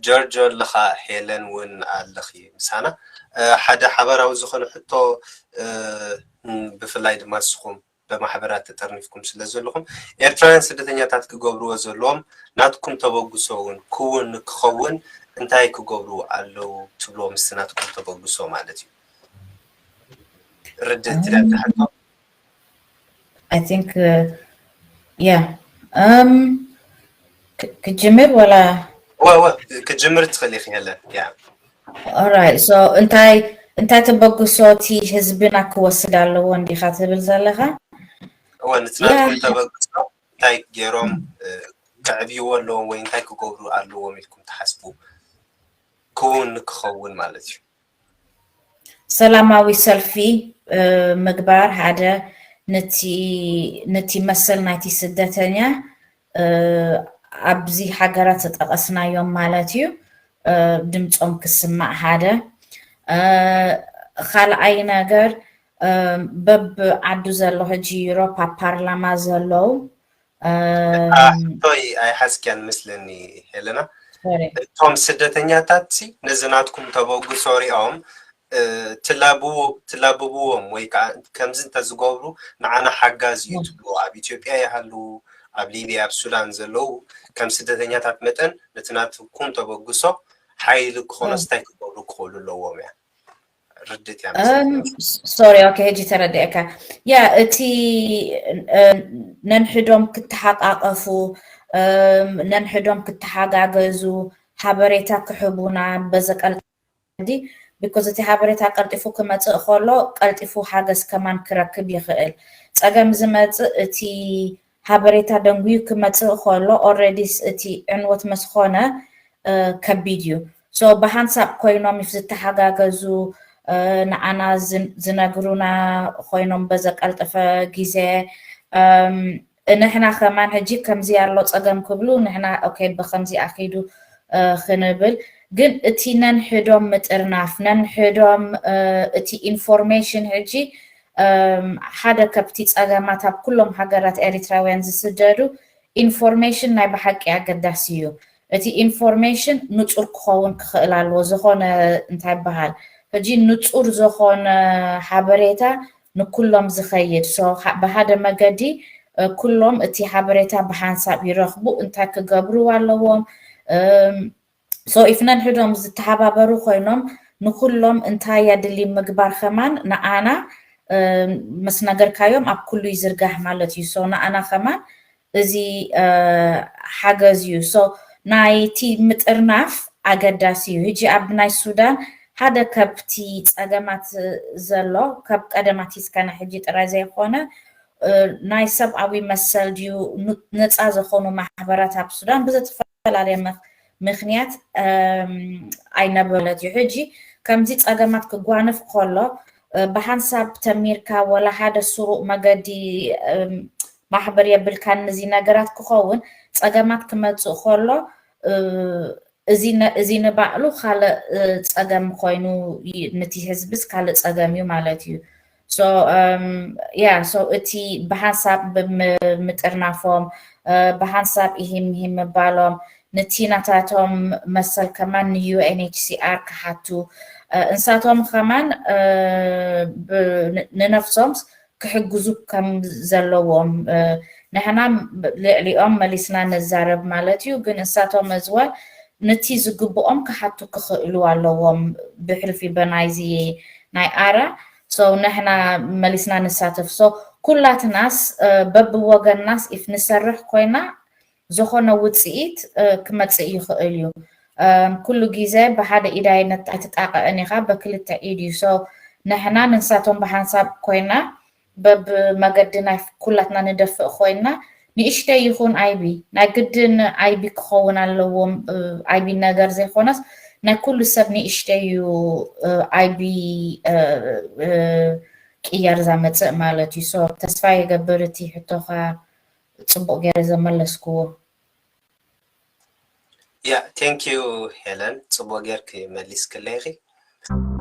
جورجو لخا هيلن ون اللخي مسانا حدا حبر أو زخون حتى بفلايد ماسخهم بمحبرات ترنيفكم سلازلهم إيرتران سدتنياتات كقبروا زلهم ناتكم تبغسون كون كخون انتاي كقبروا على تبلوم سناتكم تبغسوا مالتي ردت لها حتى I think yeah كجمر ولا كجمر تخلي خياله yeah alright so انتاي تبغسوا تي حزبنا كوسد على وندي خاطر زلها ونتناتكم تبغسوا تاي جيروم كعبيو ولا وين تاي كقبروا على وملكم تحسبوا كون كخون مالتي سلاماوي سلفي مقبار هذا نتي مثل نتي سدتنيا أبزي حجرات تقصنا يوم مالتيو دمتهم كسمع هذا خال أي نجار بب عدو زلو هجي يوروبا بارلما زلو طي أي حس كان مثلني هيلنا توم سدتنيا تاتسي نزناتكم تبغوا سوري تلابوهم ወይ ከምዚ እንተዝገብሩ ንዓና ሓጋዝ እዩ ትብሉ ኣብ ኢትዮጵያ ይሃሉ ኣብ ሊብያ ኣብ ሱዳን ዘለው ከም ስደተኛታት መጠን ነትናትኩም ተበግሶ ሓይሊ ክኾነ ስታይ ክገብሩ ክኽእሉ ኣለዎም እያ ርድት ያ ሶሪ ኦኬ ሄጂ ተረዲእካ ያ እቲ ነንሕዶም ክትሓቃቀፉ ነንሕዶም ክትሓጋገዙ ሓበሬታ ክሕቡና በዘቀልዲ because እቲ ሓበሬታ ቀልጢፉ ክመጽእ ከሎ ቀልጢፉ ሓገዝ ከማን ክረክብ ይኽእል ጸገም ዝመጽእ እቲ ሓበሬታ ደንጉዩ ክመጽእ ከሎ already እቲ ዕንወት መስኾነ ከቢድ እዩ so ብሓንሳብ ኮይኖም ዝተሓጋገዙ ንዓና ዝነግሩና ኮይኖም በዘቀልጠፈ ግዜ نحنا كمان هجي كمزي على صقم كبلو نحنا اوكي بخمزي اخيدو خنبل جن اتي ننحدوم مترناف ننحدوم اتي انفورميشن هجي حدا كبتي صقمات اب كلهم حجرات اريتراويان زسددو انفورميشن ناي بحق يقداسيو اتي انفورميشن نصور كخون كخلالو زخون انتاي بحال هجي نصور زخون حبريتا نكلهم زخيد سو بهذا مقدي كلهم اتي حبريتا بحانساب يرخبو انتا كقبرو علوهم سو إفنان حدهم زتحبابرو خوينهم نكلهم انتا يدلي مقبار خمان نانا مس نگر كايوم اب كلو يزرقاح مالتي سو نانا خمان ازي حاجزيو سو ناي تي مترناف اقداسيو هجي ابناي السودان هذا كبتي صقمات زلو كب قدماتي سكانا حجي طرازي خونه ناي سبعوي مسل ديو نصا زخونو محبرات اب السودان بزت فلالي ምክንያት ኣይነበለት ሕጂ ከምዚ ፀገማት ክጓነፍ ከሎ ብሓንሳብ ተሚርካ ወላ ሓደ ስሩዕ መገዲ ማሕበር የብልካ ነዚ ነገራት ክኸውን ፀገማት ክመፅእ ከሎ እዚ ንባዕሉ ካልእ ፀገም ኮይኑ ነቲ ህዝብስ ካልእ ፀገም እዩ ማለት እዩ so እቲ ብሓንሳብ ምጥርናፎም ብሓንሳብ ይህም ምባሎም نتيناتاتهم مثل كمان UNHCR كحاتو انساتهم كمان ننفسهم كحجزو كم زلوهم نحنا اليوم مليسنا نزارب مالتيو جن انساتهم ازوال نتيز قبوهم كحاتو كخلو علوهم بحلفي بنايزي ناي آرا نحنا مليسنا نساتف كلات ناس ببوغن ناس if نسرح كوينا زخونا وصيت كمصي يخእል እዩ كل ግዜ بحد ኢዳይነት ተጣቀአኒኻ በክልተ ኢድዩ ንሕና ንሳቶም በሓንሳብ ኮይና በመገድና ኩላትና ንደፍእ ኮይና ንእሽተይ ይኹን ኣይቢ ናይ ግድን ኣይቢ ክኸውን ኣለዎም ኣይቢ ነገር ዘይኮነስ ናይ ኩሉ ሰብ ንእሽተይ ኣይቢ ቅያር ዘመፅእ ማለት እዩ ተስፋ ይገብር እቲ ሕቶኻ ጽቡቅ ገይረ ዘመለስኩዎ Yeah, thank you, Helen. So, what are you